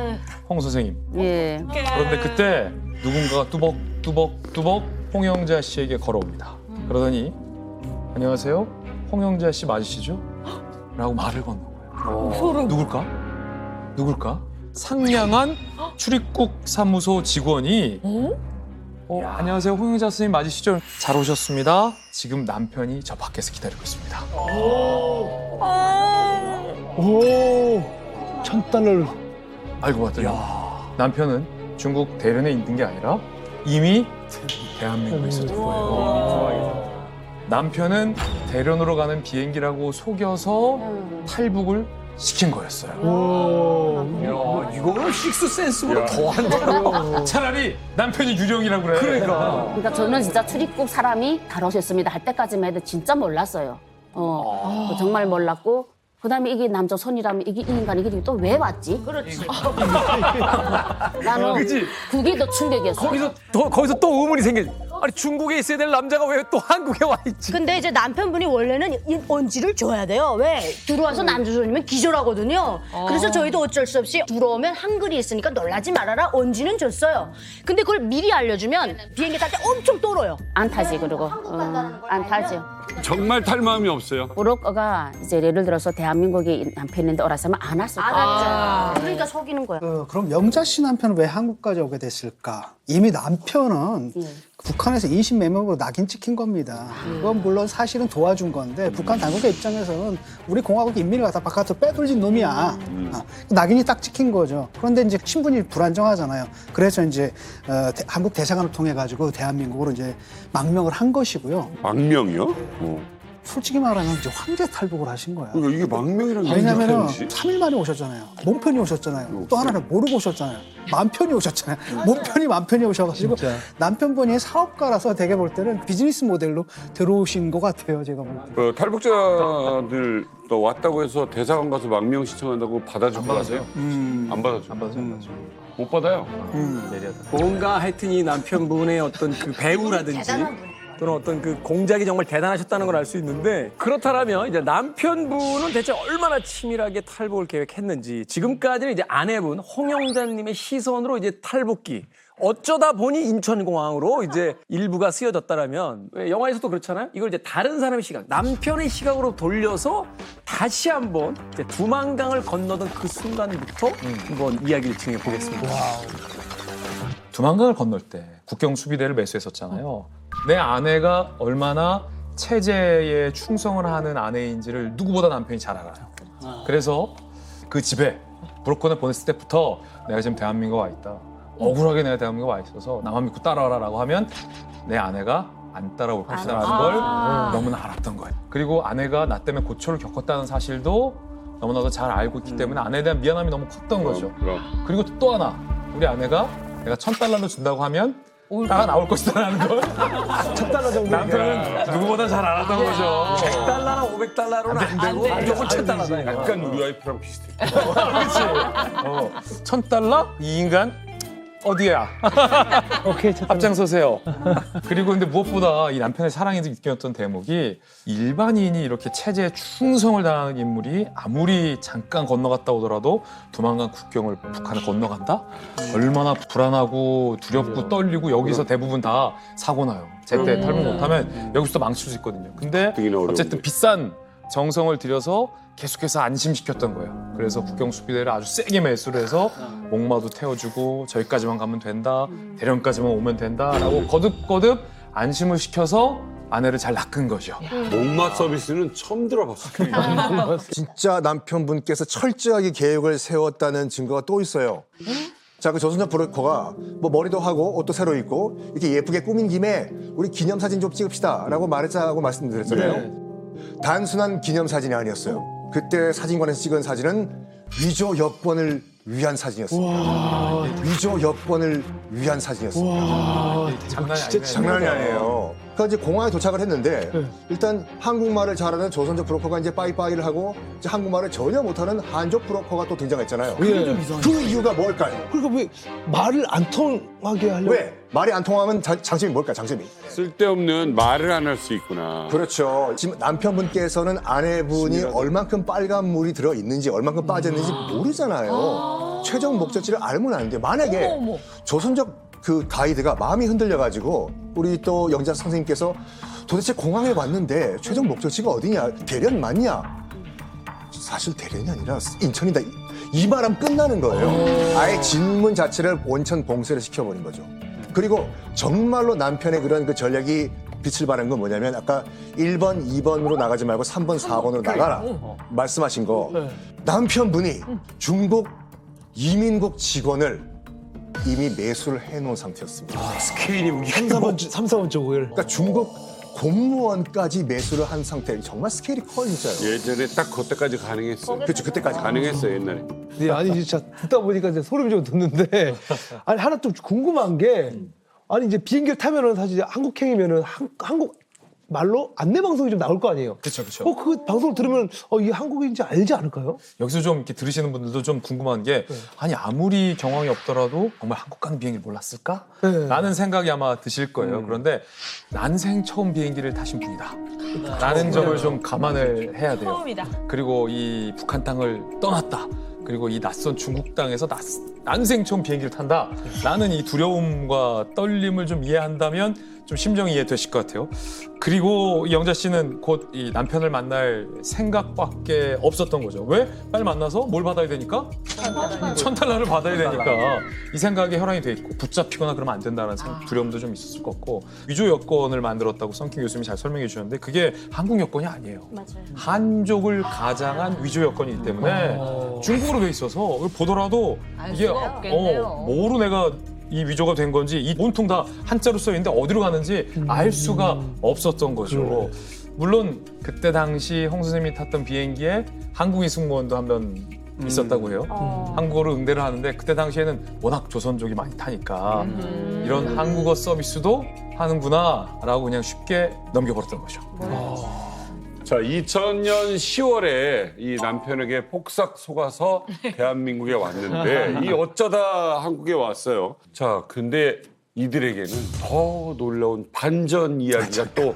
홍 선생님. 예. 그런데 그때 누군가가 뚜벅 홍영자 씨에게 걸어옵니다. 그러더니 안녕하세요, 홍영자 씨 맞으시죠? 라고 말을 건넌 거예요. 누굴까? 상냥한 출입국 사무소 직원이 안녕하세요, 홍영자 선생님 맞으시죠? 잘 오셨습니다. 지금 남편이 저 밖에서 기다리고 있습니다. 오, $1,000을. 알고 봤더니 남편은 중국 대련에 있는 게 아니라 이미 대한민국에 있었던 거예요. 남편은 대련으로 가는 비행기라고 속여서 탈북을 시킨 거였어요. 야, 이거는 식스센스보다 더한데요. 차라리 남편이 유령이라고 그래. 그러니까 저는 진짜 출입국 사람이 다뤄졌습니다 할 때까지만 해도 진짜 몰랐어요. 정말 몰랐고 그다음에 이게 남자 손이라면 이게 이 인간이 이게 또 왜 왔지? 그렇지. 나는 그치? 그게 더 충격이었어. 거기서 또 의문이 생겨. 아니 중국에 있어야 될 남자가 왜 또 한국에 와 있지? 근데 이제 남편분이 원래는 이 언지를 줘야 돼요. 왜? 들어와서 남자 손이면 기절하거든요. 그래서 저희도 어쩔 수 없이 들어오면 한글이 있으니까 놀라지 말아라. 언지는 줬어요. 근데 그걸 미리 알려주면 비행기 탈 때 엄청 떨어요. 안 타지 그리고 안 타지. 정말 탈 마음이 없어요. 브로커가 이제 예를 들어서 대한민국에 남편인데 오라서면 안 왔을 거야. 알았죠. 그러니까 속이는 거야. 그럼 영자 씨 남편은 왜 한국까지 오게 됐을까? 이미 남편은 북한에서 인신 매매로 낙인 찍힌 겁니다. 그건 물론 사실은 도와준 건데 북한 당국의 입장에서는 우리 공화국 인민을 갖다 바깥으로 빼돌린 놈이야. 낙인이 딱 찍힌 거죠. 그런데 이제 신분이 불안정하잖아요. 그래서 이제 한국 대사관을 통해 가지고 대한민국으로 이제 망명을 한 것이고요. 망명이요? 솔직히 말하면 이제 황제 탈북을 하신 거야. 그러니까 이게 망명이라는 게 왜냐면은 뭔지? 3일 만에 오셨잖아요. 몸편이 오셨잖아요. 또 하나는 모르고 오셨잖아요. 만편이 오셨잖아요. 몸편이 만편이 오셔가지고 남편분이 사업가라서 되게 볼 때는 비즈니스 모델로 들어오신 것 같아요. 제가 볼 때. 탈북자들 또 왔다고 해서 대사관 가서 망명 신청한다고 받아줄 거 같아요? 안 받아줘. 못 받아요. 뭔가 하여튼 이 남편분의 어떤 그 배우라든지 또는 어떤 그 공작이 정말 대단하셨다는 걸 알 수 있는데 그렇다면 이제 남편분은 대체 얼마나 치밀하게 탈북을 계획했는지 지금까지는 이제 아내분 홍영자님의 시선으로 이제 탈북기 어쩌다 보니 인천공항으로 이제 일부가 쓰여졌다라면 왜 영화에서도 그렇잖아요. 이걸 이제 다른 사람의 시각, 남편의 시각으로 돌려서 다시 한번 이제 두만강을 건너던 그 순간부터 한번 이야기를 진행해 보겠습니다. 두만강을 건널 때 국경 수비대를 매수했었잖아요. 내 아내가 얼마나 체제에 충성을 하는 아내인지를 누구보다 남편이 잘 알아요. 그래서 그 집에 브로커를 보냈을 때부터 내가 지금 대한민국에 와 있다. 억울하게 내가 대한민국에 와 있어서 나만 믿고 따라와라라고 하면 내 아내가 안 따라올 것이다라는 걸 너무나 알았던 거예요. 그리고 아내가 나 때문에 고초를 겪었다는 사실도 너무나도 잘 알고 있기 때문에 아내에 대한 미안함이 너무 컸던 거죠. 그리고 또 하나 우리 아내가 내가 $1,000로 준다고 하면 따라 나올 것이다라는 걸 $1,000 정도. 남편은 누구보다 잘 알았던 거죠. $100나 $500로는 안 되고 무조건 $1,000다. 약간 우리 와이프랑 비슷해. 그렇지. $1,000? 이 인간 어디야? 오케이, 앞장서세요. 그리고 근데 무엇보다 이 남편의 사랑이 느꼈던 대목이 일반인이 이렇게 체제에 충성을 다하는 인물이 아무리 잠깐 건너갔다 오더라도 두만강 국경을 북한을 건너간다? 얼마나 불안하고 두렵고 떨리고 여기서 대부분 다 사고 나요. 제때 탈북 못하면 여기서 망칠 수 있거든요. 근데 어쨌든 비싼 정성을 들여서 계속해서 안심시켰던 거예요. 그래서 국경 수비대를 아주 세게 매수를 해서 목마도 태워주고 저기까지만 가면 된다, 대련까지만 오면 된다라고 거듭거듭 안심을 시켜서 아내를 잘 낚은 거죠. 목마 서비스는 처음 들어봤어. 진짜 남편분께서 철저하게 계획을 세웠다는 증거가 또 있어요. 자, 그 조선족 브로커가 뭐 머리도 하고 옷도 새로 입고 이렇게 예쁘게 꾸민 김에 우리 기념사진 좀 찍읍시다라고 말했자고 말씀드렸잖아요. 단순한 기념사진이 아니었어요. 그때 사진관에서 찍은 사진은 위조 여권을 위한 사진이었습니다. 위조 여권을 위한 사진이었습니다. 장난이 아니에요. 그러니까 이제 공항에 도착을 했는데 일단 한국말을 잘하는 조선족 브로커가 이제 빠이빠이를 하고 이제 한국말을 전혀 못하는 한족 브로커가 또 등장했잖아요. 그 이유가 뭘까요? 그러니까 왜 말을 안 통하게 하려고? 왜? 말이 안 통하면 장점이 뭘까요? 장점이? 쓸데없는 말을 안 할 수 있구나. 그렇죠. 지금 남편분께서는 아내분이 얼만큼 빨간 물이 들어있는지 얼만큼 빠졌는지 모르잖아요. 최종 목적지를 알면 안 돼요. 만약에 조선족 그 가이드가 마음이 흔들려가지고 우리 또 영자 선생님께서 도대체 공항에 왔는데 최종 목적지가 어디냐? 대련 맞냐? 사실 대련이 아니라 인천이다. 이 말하면 끝나는 거예요. 아예 질문 자체를 원천 봉쇄를 시켜버린 거죠. 그리고 정말로 남편의 그런 그 전략이 빛을 발한 건 뭐냐면 아까 1번, 2번으로 나가지 말고 3번, 4번으로 나가라 말씀하신 거. 남편분이 중국 이민국 직원을 이미 매수를 해놓은 상태였습니다. 스케일이 3, 4번 쪽을. 그러니까 중국 공무원까지 매수를 한 상태. 정말 스케일이 커요, 진짜요. 예전에 딱 그때까지 가능했어. 그렇죠, 그때까지 가능했어 옛날에. 네, 아니 진짜 듣다 보니까 이제 소름이 좀 돋는데 아니 하나 좀 궁금한 게 아니 이제 비행기를 타면은 사실 한국행이면은 한국 말로 안내 방송이 좀 나올 거 아니에요. 그렇죠, 그렇죠. 그 방송을 들으면 이게 한국인지 알지 않을까요? 여기서 좀 이렇게 들으시는 분들도 좀 궁금한 게 아니 아무리 경황이 없더라도 정말 한국 가는 비행기를 몰랐을까? 네. 라는 생각이 아마 드실 거예요. 그런데 난생 처음 비행기를 타신 분이다. 라는 점을 좀 감안을 해야 돼요. 처음이다. 그리고 이 북한 땅을 떠났다. 그리고 이 낯선 중국 땅에서 난생 처음 비행기를 탄다. 라는 이 두려움과 떨림을 좀 이해한다면 좀 심정이 이해되실 것 같아요. 그리고 이 영자 씨는 곧 이 남편을 만날 생각밖에 없었던 거죠. 왜? 빨리 만나서 뭘 받아야 되니까? $1,000를 받아야 되니까. 이 생각에 혈안이 돼 있고 붙잡히거나 그러면 안 된다는 두려움도 좀 있었을 것 같고 위조 여권을 만들었다고 성킹 교수님이 잘 설명해 주셨는데 그게 한국 여권이 아니에요. 맞아요. 한족을 가장한 위조 여권이기 때문에 중국어로 돼 있어서 보더라도 이게 뭐로 내가 이 위조가 된 건지 이 온통 다 한자로 써 있는데 어디로 가는지 알 수가 없었던 거죠. 물론 그때 당시 홍 선생님이 탔던 비행기에 한국인 승무원도 한 명 있었다고 해요. 한국어로 응대를 하는데 그때 당시에는 워낙 조선족이 많이 타니까 이런 한국어 서비스도 하는구나라고 그냥 쉽게 넘겨버렸던 거죠. 자, 2000년 10월에 이 남편에게 폭삭 속아서 대한민국에 왔는데 이 어쩌다 한국에 왔어요. 자, 근데 이들에게는 더 놀라운 반전 이야기가 또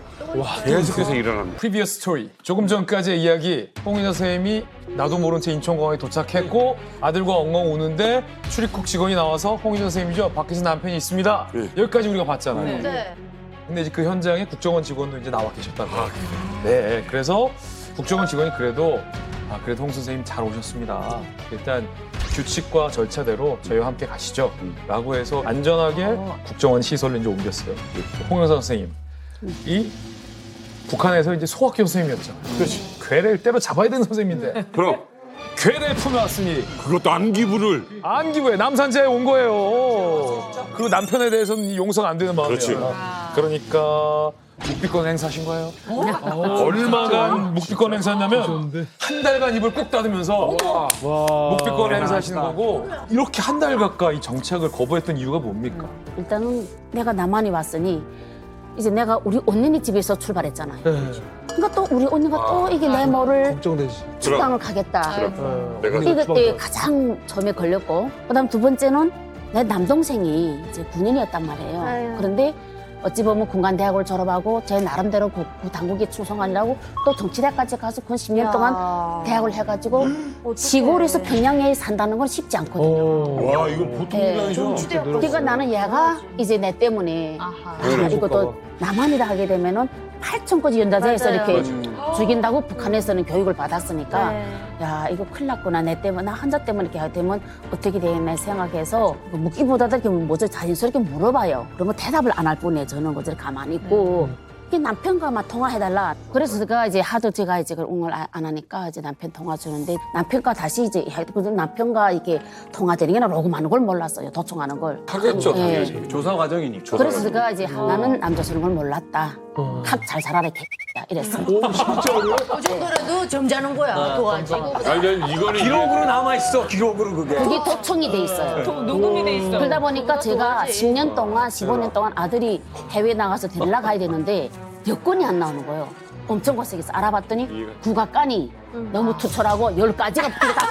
계속해서 일어납니다. 프리비어스 스토리. 조금 전까지의 이야기. 홍인호 선생님이 나도 모른 채 인천공항에 도착했고 아들과 엉엉 우는데 출입국 직원이 나와서 홍인호 선생님이죠. 밖에서 남편이 있습니다. 네. 여기까지 우리가 봤잖아요. 네. 근데 이제 그 현장에 국정원 직원도 이제 나와 계셨다고. 네. 그래서 국정원 직원이 그래도 홍 선생님 잘 오셨습니다. 일단 규칙과 절차대로 저희와 함께 가시죠. 라고 해서 안전하게 국정원 시설로 이제 옮겼어요. 홍영선 선생님. 이 북한에서 이제 소학교 선생님이었잖아요. 그렇지. 괴뢰를 때려 잡아야 되는 선생님인데. 그럼 괴뢰 품어왔으니 그것도 암기부를. 안기부에 남산자에 온 거예요. 그리고 남편에 대해서는 용서가 안 되는 마음이에요. 그렇지. 그러니까 묵비권 행사하신 거예요. 얼마간 묵비권 행사했냐면 한 달간 입을 꾹 닫으면서 묵비권 행사하시는 거고 이렇게 한 달 가까이 정착을 거부했던 이유가 뭡니까? 일단은 내가 남한에 왔으니 이제 내가 우리 언니 집에서 출발했잖아요. 그러니까 또 우리 언니가 또 이게 내 뭐를 걱정되지. 출강을 가겠다. 내가 이것도 가장 처음에 걸렸고, 그다음 두 번째는 내 남동생이 이제 군인이었단 말이에요. 아유. 그런데 어찌 보면 군관대학을 졸업하고 제 나름대로 구 당국의 충성관이라고 또 정치대까지 가서 군 10년 동안 대학을 해가지고 시골에서 평양에 산다는 건 쉽지 않거든요. 와, 이거 보통 일이 아니죠. 그러니까 나는 얘가 이제 내 때문에 그리고 또 남한이라 하게 되면은 8천까지 연좌제에서 이렇게 죽인다고 북한에서는 교육을 받았으니까 야 이거 큰일 났구나 내 때문에 나 혼자 때문에 이렇게 하게 되면 어떻게 되겠나 생각해서 묻기보다도 이렇게 먼저 자연스럽게 물어봐요. 그러면 대답을 안 할 뿐이에요. 저는 그저 가만히 있고 이게 남편과 막 통화해달라. 그래서 제가 이제 하도 제가 이제 응을 안 하니까 이제 남편 통화 주는데 남편과 다시 이제 남편과 이게 통화되는 게 로고 많은 걸 몰랐어요. 도청하는 걸. 하겠죠, 예. 당연히. 조사 과정이니까. 그래서 제가 이제 나는 남자스러운 걸 몰랐다. 탁 잘 살아라 개X야 이랬어요. 그 정도라도 점잖은 거야. 도와지고. 아니, 이거는 기록으로 남아있어, 기록으로 그게. 그게 도청이 돼 있어요. 녹음이 돼 있어. 그러다 보니까 제가 10년 동안, 15년 동안 아들이 해외 나가서 데리러 가야 되는데 여권이 안 나오는 거예요. 엄청 고생해서 알아봤더니 국악관이 너무 투철하고 10가지가 붙어있다.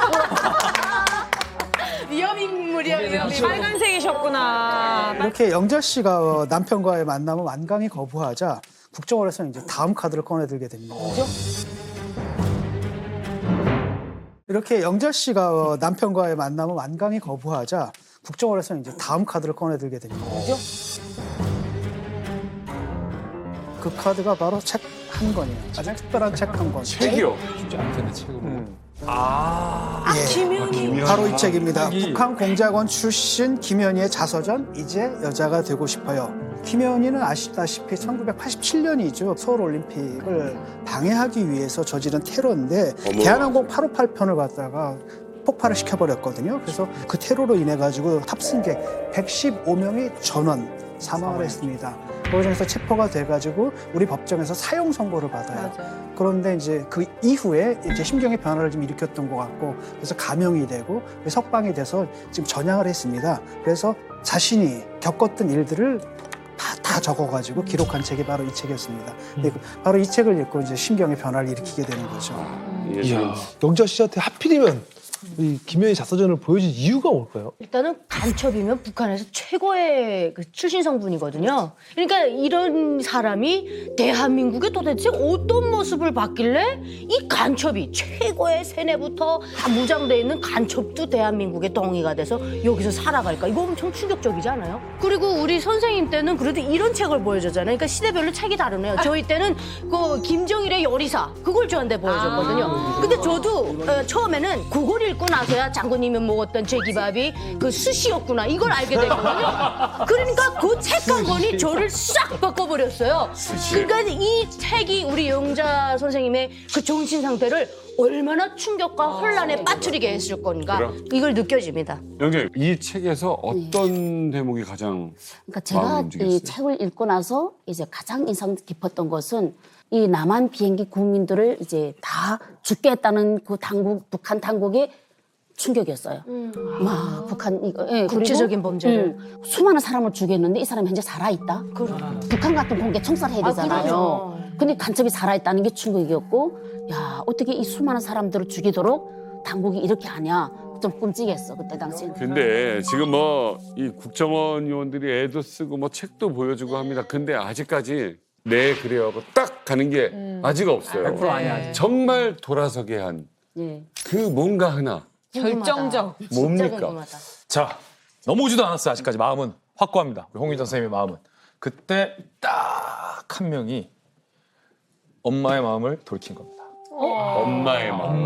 위험인물이야, 위험인물. 빨간색이셨구나. 이렇게 영자 씨가 남편과의 만남을 완강히 거부하자 국정원에서는 이제 다음 카드를 꺼내들게 됩니다. 이렇게 영자 씨가 남편과의 만남을 완강히 거부하자 국정원에서는 이제 다음 카드를 꺼내들게 됩니다. 그 카드가 바로 책 한 권이에요. 아주 특별한 책 한 권. 책이요. 쉽지 않을 텐데 책으로. 바로 이 책입니다. 북한 공작원 출신 김현희의 자서전 이제 여자가 되고 싶어요. 김현희는 아시다시피 1987년이죠. 서울올림픽을 방해하기 위해서 저지른 테러인데 대한항공 858편을 갖다가 폭발을 시켜버렸거든요. 그래서 그 테러로 인해 가지고 탑승객 115명이 전원 사망을 했습니다. 거기서 체포가 돼가지고 우리 법정에서 사형 선고를 받아요. 그런데 이제 그 이후에 이제 심경의 변화를 좀 일으켰던 것 같고 그래서 감형이 되고 석방이 돼서 지금 전향을 했습니다. 그래서 자신이 겪었던 일들을 다 다 적어가지고 기록한 책이 바로 이 책이었습니다. 바로 이 책을 읽고 이제 심경의 변화를 일으키게 되는 거죠. 이게 지금 영자 씨한테 하필이면 이 김현희 자서전을 보여준 이유가 뭘까요? 일단은 간첩이면 북한에서 최고의 그 출신 성분이거든요. 그러니까 이런 사람이 대한민국에 도대체 어떤 모습을 봤길래 이 간첩이 최고의 세뇌부터 다 무장돼 있는 간첩도 대한민국의 덩이가 돼서 여기서 살아갈까? 이거 엄청 충격적이지 않아요? 그리고 우리 선생님 때는 그래도 이런 책을 보여줬잖아요. 그러니까 시대별로 책이 다르네요. 저희 때는 그 김정일의 요리사 그걸 저한테 보여줬거든요. 근데 저도 처음에는 그걸 읽고 나서야 장군님이 먹었던 제기밥이 그 스시였구나 이걸 알게 됐거든요. 그러니까 그 책 한 권이 저를 싹 바꿔버렸어요. 그러니까 이 책이 우리 영자 선생님의 그 정신 상태를 얼마나 충격과 혼란에 빠뜨리게 했을 건가 이걸 느껴집니다. 영재 이 책에서 어떤 대목이 가장 그러니까 제가 마음을 이 움직였어요? 책을 읽고 나서 이제 가장 인상 깊었던 것은 이 남한 비행기 국민들을 이제 다 죽게 했다는 그 당국, 북한 당국의 충격이었어요. 와, 북한 이거 예, 국제적인 그리고, 범죄를. 수많은 사람을 죽였는데 이 사람이 현재 살아 있다. 북한 같은 공개 총살해야 되잖아요. 그렇죠. 근데 간첩이 살아 있다는 게 충격이었고, 야 어떻게 이 수많은 사람들을 죽이도록 당국이 이렇게 하냐. 좀 끔찍했어 그때 당시. 근데 지금 뭐 이 국정원 요원들이 애도 쓰고 뭐 책도 보여주고 합니다. 근데 아직까지 네 그래요 하고 딱 가는 게 아직 없어요. 100% 아니야. 정말 돌아서게 한 그 예. 뭔가 하나 결정적. 진짜 뭡니까? 궁금하다. 자, 넘어오지도 않았어요. 아직까지 마음은 확고합니다. 우리 홍윤정 선생님의 마음은. 그때 딱 한 명이 엄마의 마음을 돌이킨 겁니다. 엄마의 마음.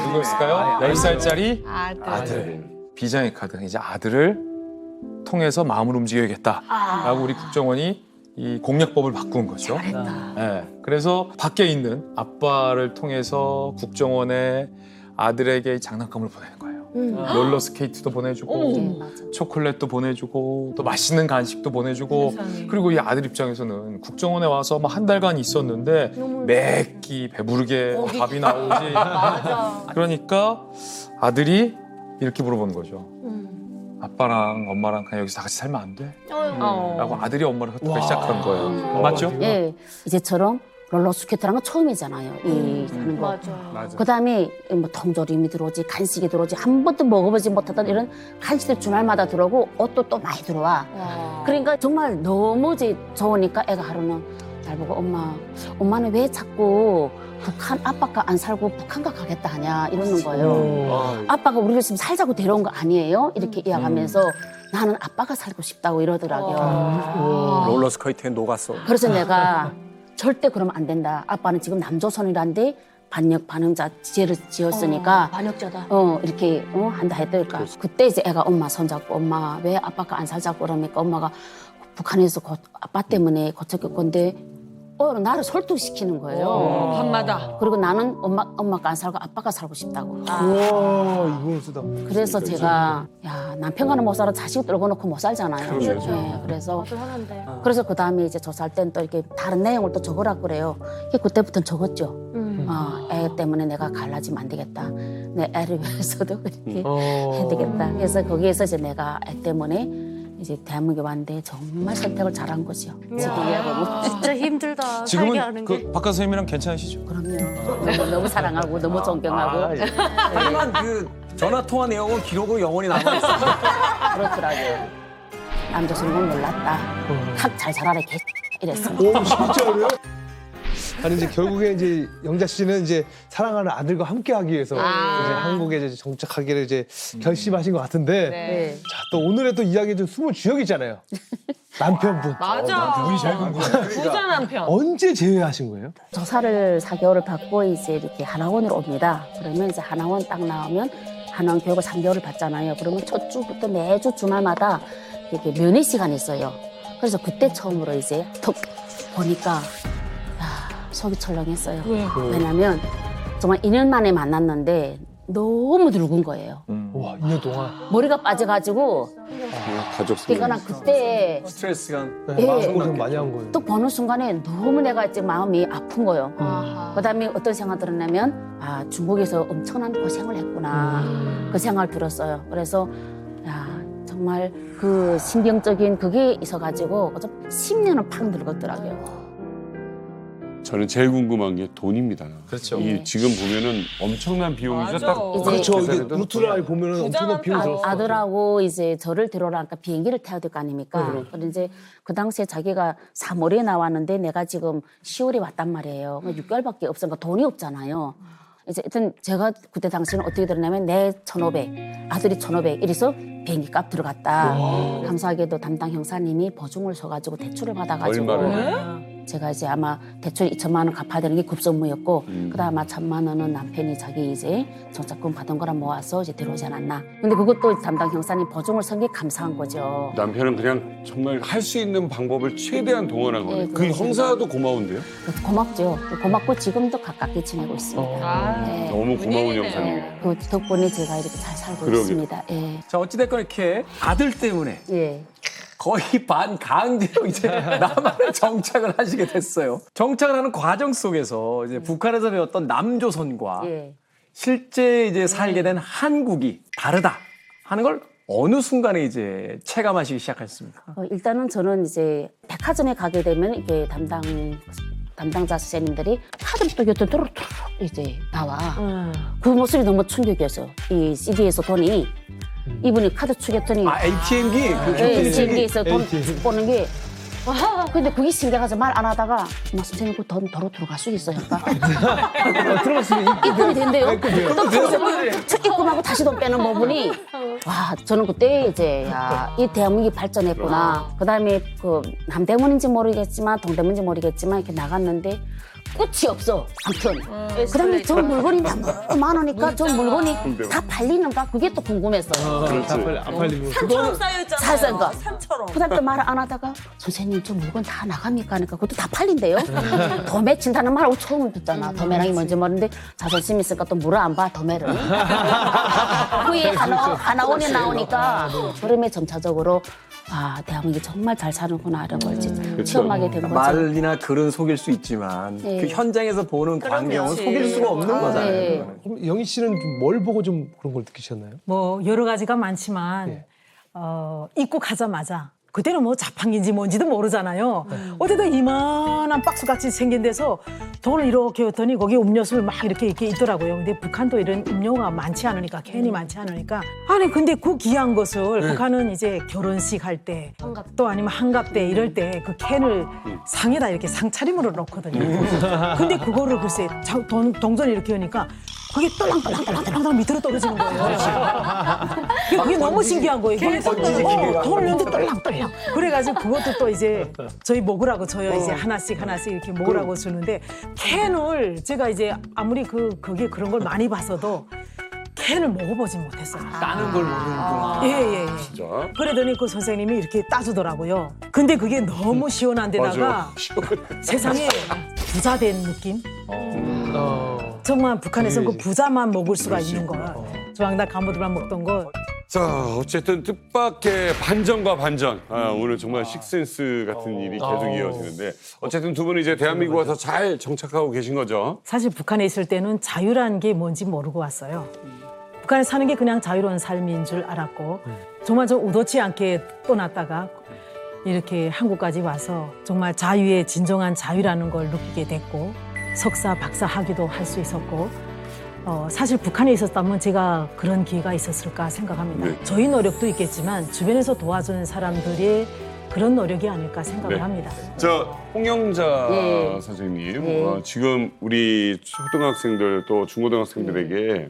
누구였을까요? 10살짜리 아들. 아들. 비장의 카드. 이제 아들을 통해서 마음을 움직여야겠다라고 우리 국정원이 이 공략법을 바꾼 거죠. 네. 그래서 밖에 있는 아빠를 통해서 국정원에 아들에게 장난감을 보내는 거예요. 롤러 스케이트도 보내주고 네, 맞아. 초콜릿도 보내주고 또 맛있는 간식도 보내주고 세상에. 그리고 이 아들 입장에서는 국정원에 와서 뭐 한 달간 있었는데 매 끼 배부르게 밥이 나오지. 그러니까 아들이 이렇게 물어보는 거죠. 아빠랑 엄마랑 그냥 여기서 다 같이 살면 안 돼? 라고 아들이 엄마를 흩어가기 시작한 거예요. 맞죠? 예, 이제처럼 롤러스케이트라는 건 처음이잖아요. 이 하는 거. 그다음에 뭐 통조림이 들어오지, 간식이 들어오지, 한 번도 먹어보지 못했던 이런 간식들 주말마다 들어오고 옷도 또 많이 들어와. 그러니까 정말 너무 이제 좋으니까 애가 하루는 날 보고 엄마는 왜 자꾸 북한 아빠가 안 살고 북한가 가겠다 하냐 이러는 거예요. 아빠가 우리를 지금 살자고 데려온 거 아니에요? 이렇게 이야기하면서 나는 아빠가 살고 싶다고 이러더라고요. 롤러스케이트에 녹았어. 그래서 내가 절대 그러면 안 된다. 아빠는 지금 남조선이란데 반역자 죄를 지었으니까 반역자다. 이렇게 한다 했더니까 그때 이제 애가 엄마 손잡고 엄마 왜 아빠가 안 살자고 그러니까 엄마가 북한에서 아빠 때문에 고쳤을 건데 나를 설득시키는 거예요. 밤마다. 그리고 나는 엄마가 안 살고 아빠가 살고 싶다고. 와, 이걸 쓰다. 그래서 제가 야 남편과는 못 살아 자식 떨고 놓고 못 살잖아요. 네, 그래서 그 다음에 이제 조사할 땐 또 이렇게 다른 내용을 또 적으라 그래요. 그때부터는 적었죠. 애 때문에 내가 갈라지면 안 되겠다. 내 애를 위해서도 그렇게 해야 되겠다. 그래서 거기에서 이제 내가 애 때문에 이제 대한민국에 왔는데 정말 선택을 잘한 거죠. 지금 이야기하면 진짜 힘들다. 살게 지금은 하는 게. 그 박가 선생님이랑 괜찮으시죠? 그럼요. 너무 사랑하고 너무 존경하고 하지만 그 전화 통화 내용은 기록으로 영원히 남아 있어. 그렇더라고요. 남자친구 건 몰랐다. 탁 잘 자라래 개 이랬어. 오, 진짜로요? 아니 이제 결국에 이제 영자 씨는 이제 사랑하는 아들과 함께하기 위해서 이제 한국에 이제 정착하기를 이제 결심하신 것 같은데 네. 자, 또 오늘의 또 이야기 좀 숨은 주역이잖아요. 남편분. 맞아. 그분이 제일 궁금해. 부자 남편. 언제 제외하신 거예요? 조사를 4개월을 받고 이제 이렇게 하나원으로 옵니다. 그러면 이제 하나원 딱 나오면 하나원 교육을 3개월을 받잖아요. 그러면 첫 주부터 매주 주말마다 이렇게 면회 시간이 있어요. 그래서 그때 처음으로 이제 톡 보니까 속이 철렁했어요. 왜냐면 정말 2년 만에 만났는데 너무 늙은 거예요. 와, 2년 동안. 머리가 빠져가지고 가족 그러니까 난 그때 스트레스가 네, 마음고생 많이 한 거예요. 또 보는 순간에 너무 내가 이제 마음이 아픈 거예요. 그다음에 어떤 생각 들었냐면 중국에서 엄청난 고생을 했구나. 그 생각을 들었어요. 그래서 야 정말 그 신경적인 그게 있어가지고 10년은 팍 늙었더라고요. 저는 제일 궁금한 게 돈입니다. 그렇죠. 이 지금 보면은 엄청난 비용이죠. 맞아. 딱 그렇죠. 이게 계산해도 루트라에 보면은 엄청난 비용이 들었어요. 아들하고 이제 저를 데려오니까 비행기를 타야 될 거 아닙니까? 그런데 이제 그 당시에 자기가 3월에 나왔는데 내가 지금 10월에 왔단 말이에요. 6개월밖에 없으니까 돈이 없잖아요. 이제 하여튼 제가 그때 당시는 어떻게 들었냐면 내 1,500, 아들이 1,500 이래서 비행기 값 들어갔다. 감사하게도 담당 형사님이 보증을 서가지고 대출을 받아가지고 얼마를? 제가 이제 아마 대출 2천만 원 갚아야 되는 게 급선무였고 그다음 아마 1,000만 원은 남편이 자기 이제 정착금 받은 거라 모아서 이제 들어오지 않았나. 근데 그것도 담당 형사님 보증을 선 게 감사한 거죠. 남편은 그냥 정말 할 수 있는 방법을 최대한 동원한 거예요. 네, 그 형사도 고마운데요? 고맙죠. 고맙고 지금도 가깝게 지내고 있습니다. 네. 너무 고마운 형사님이에요. 그 덕분에 제가 이렇게 잘 살고 그러게요. 있습니다. 예. 자, 어찌됐건 이렇게 아들 때문에 예. 거의 반강제로 이제 남한에 정착을 하시게 됐어요. 정착을 하는 과정 속에서 이제 북한에서 배웠던 남조선과 예. 실제 이제 살게 된 한국이 다르다 하는 걸 어느 순간에 이제 체감하시기 시작했습니까? 일단은 저는 이제 백화점에 가게 되면 이게 담당자 선생님들이 카드를 또 이렇게 뚜루뚜루 이제 나와. 그 모습이 너무 충격이었어요. 이 CD에서 돈이 이분이 카드 추겠더니 아, ATM기? 그 네, ATM기. CD에서 돈 보는 게 와, 근데 그게 신기해서 말 안 하다가 엄마 선생님 그 돈 도로 들어갈 수 있어요? 그러니까 들어갔으면 입금이 된대요. 또 첫 입금하고 다시 돈 빼는 부분이 와 저는 그때 이제 야, 이 대한민국이 발전했구나. 그다음에 그 남대문인지 모르겠지만 동대문인지 모르겠지만 이렇게 나갔는데 끝이 없어 아무튼. 그다음에 저 물건이 너무 많으니까 저 물건이 다 팔리는가 그게 또 궁금했어요. 안 팔리면 산처럼 쌓여있잖아요. 살살까? 산처럼. 그다음에 또 말을 안 하다가 선생님 저 물건 다 나갑니까 하니까 그것도 다 팔린대요. 도매 친다는 말을 처음 듣잖아. 도매랑이 뭔지 모르는데 자존심 있으니까 또 물을 안 봐 도매를. 그게 하나원에 나오니까 그러면 점차적으로 아 대한민국이 정말 잘 사는구나 이런 걸 진짜 처음 하게 된 거죠. 말이나 글은 속일 수 있지만 네. 그 현장에서 보는 광경은 속일 수가 없는 거잖아요. 네. 그거는. 그럼 영희 씨는 좀 뭘 보고 좀 그런 걸 느끼셨나요? 뭐 여러 가지가 많지만 예. 입국하자마자 그때는 뭐 자판기인지 뭔지도 모르잖아요. 어쨌든 이만한 박스같이 생긴 데서 돈을 이렇게 했더니 거기 음료수를 막 이렇게 있더라고요. 근데 북한도 이런 음료가 많지 않으니까 캔이 많지 않으니까 아니 근데 그 귀한 것을 북한은 이제 결혼식 할 때 또 아니면 한갑 때 이럴 때 그 캔을 상에다 이렇게 상차림으로 넣거든요. 근데 그거를 글쎄 동전을 이렇게 하니까 그게 떨랑떨랑 밑으로 떨어지는 거예요. 그게 너무 신기한 거예요. 돈을 넣는데 떨랑떨랑. 그래가지고 그것도 또 이제 저희 먹으라고 줘요. 이제 하나씩 이렇게 먹으라고 주는데 캔을 제가 이제 아무리 그게 그런 걸 많이 봤어도 캔을 먹어보진 못했어요. 따는 걸 모르는구나. 예. 진짜? 그러더니 그 선생님이 이렇게 따주더라고요. 근데 그게 너무 시원한 데다가 세상에 부자 된 느낌? 정말 북한에서 그 부자만 먹을 수가 있는 걸. 조항당 간부들만 먹던 거. 자, 어쨌든 뜻밖의 반전과 반전. 오늘 정말 식센스 같은 일이 계속 이어지는데 어쨌든 두 분은 이제 대한민국 와서 잘 정착하고 계신 거죠? 사실 북한에 있을 때는 자유라는 게 뭔지 모르고 왔어요. 북한에 사는 게 그냥 자유로운 삶인 줄 알았고 정말 좀 의도치 않게 떠났다가 이렇게 한국까지 와서 정말 자유의 진정한 자유라는 걸 느끼게 됐고 석사, 박사 학위도 할 수 있었고 사실 북한에 있었다면 제가 그런 기회가 있었을까 생각합니다. 네. 저희 노력도 있겠지만 주변에서 도와준 사람들의 그런 노력이 아닐까 생각을 네. 합니다. 저 홍영자 네. 선생님, 지금 우리 초등학생들 또 중고등학생들에게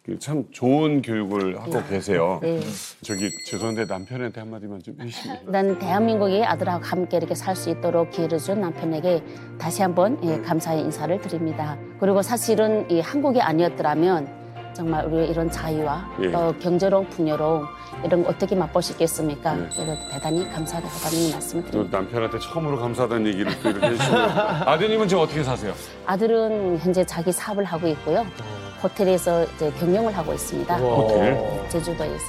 그 참 좋은 교육을 하고 계세요. 네. 저기 죄송한데 남편한테 한마디만 좀 해주시면. 난 대한민국의 아들하고 함께 이렇게 살 수 있도록 기회를 준 남편에게 다시 한번 감사의 인사를 드립니다. 그리고 사실은 이 한국이 아니었더라면 정말 우리의 이런 자유와 또 경제로운 풍요로움 이런 거 어떻게 맛볼 수 있겠습니까? 그래서 대단히 감사하다는 말씀을 또 드립니다. 남편한테 처음으로 감사하다는 얘기를 또 이렇게 해주시고 아드님은 지금 어떻게 사세요? 아들은 현재 자기 사업을 하고 있고요. 호텔에서 이제 경영을 하고 있습니다. 호텔? 제주도에서.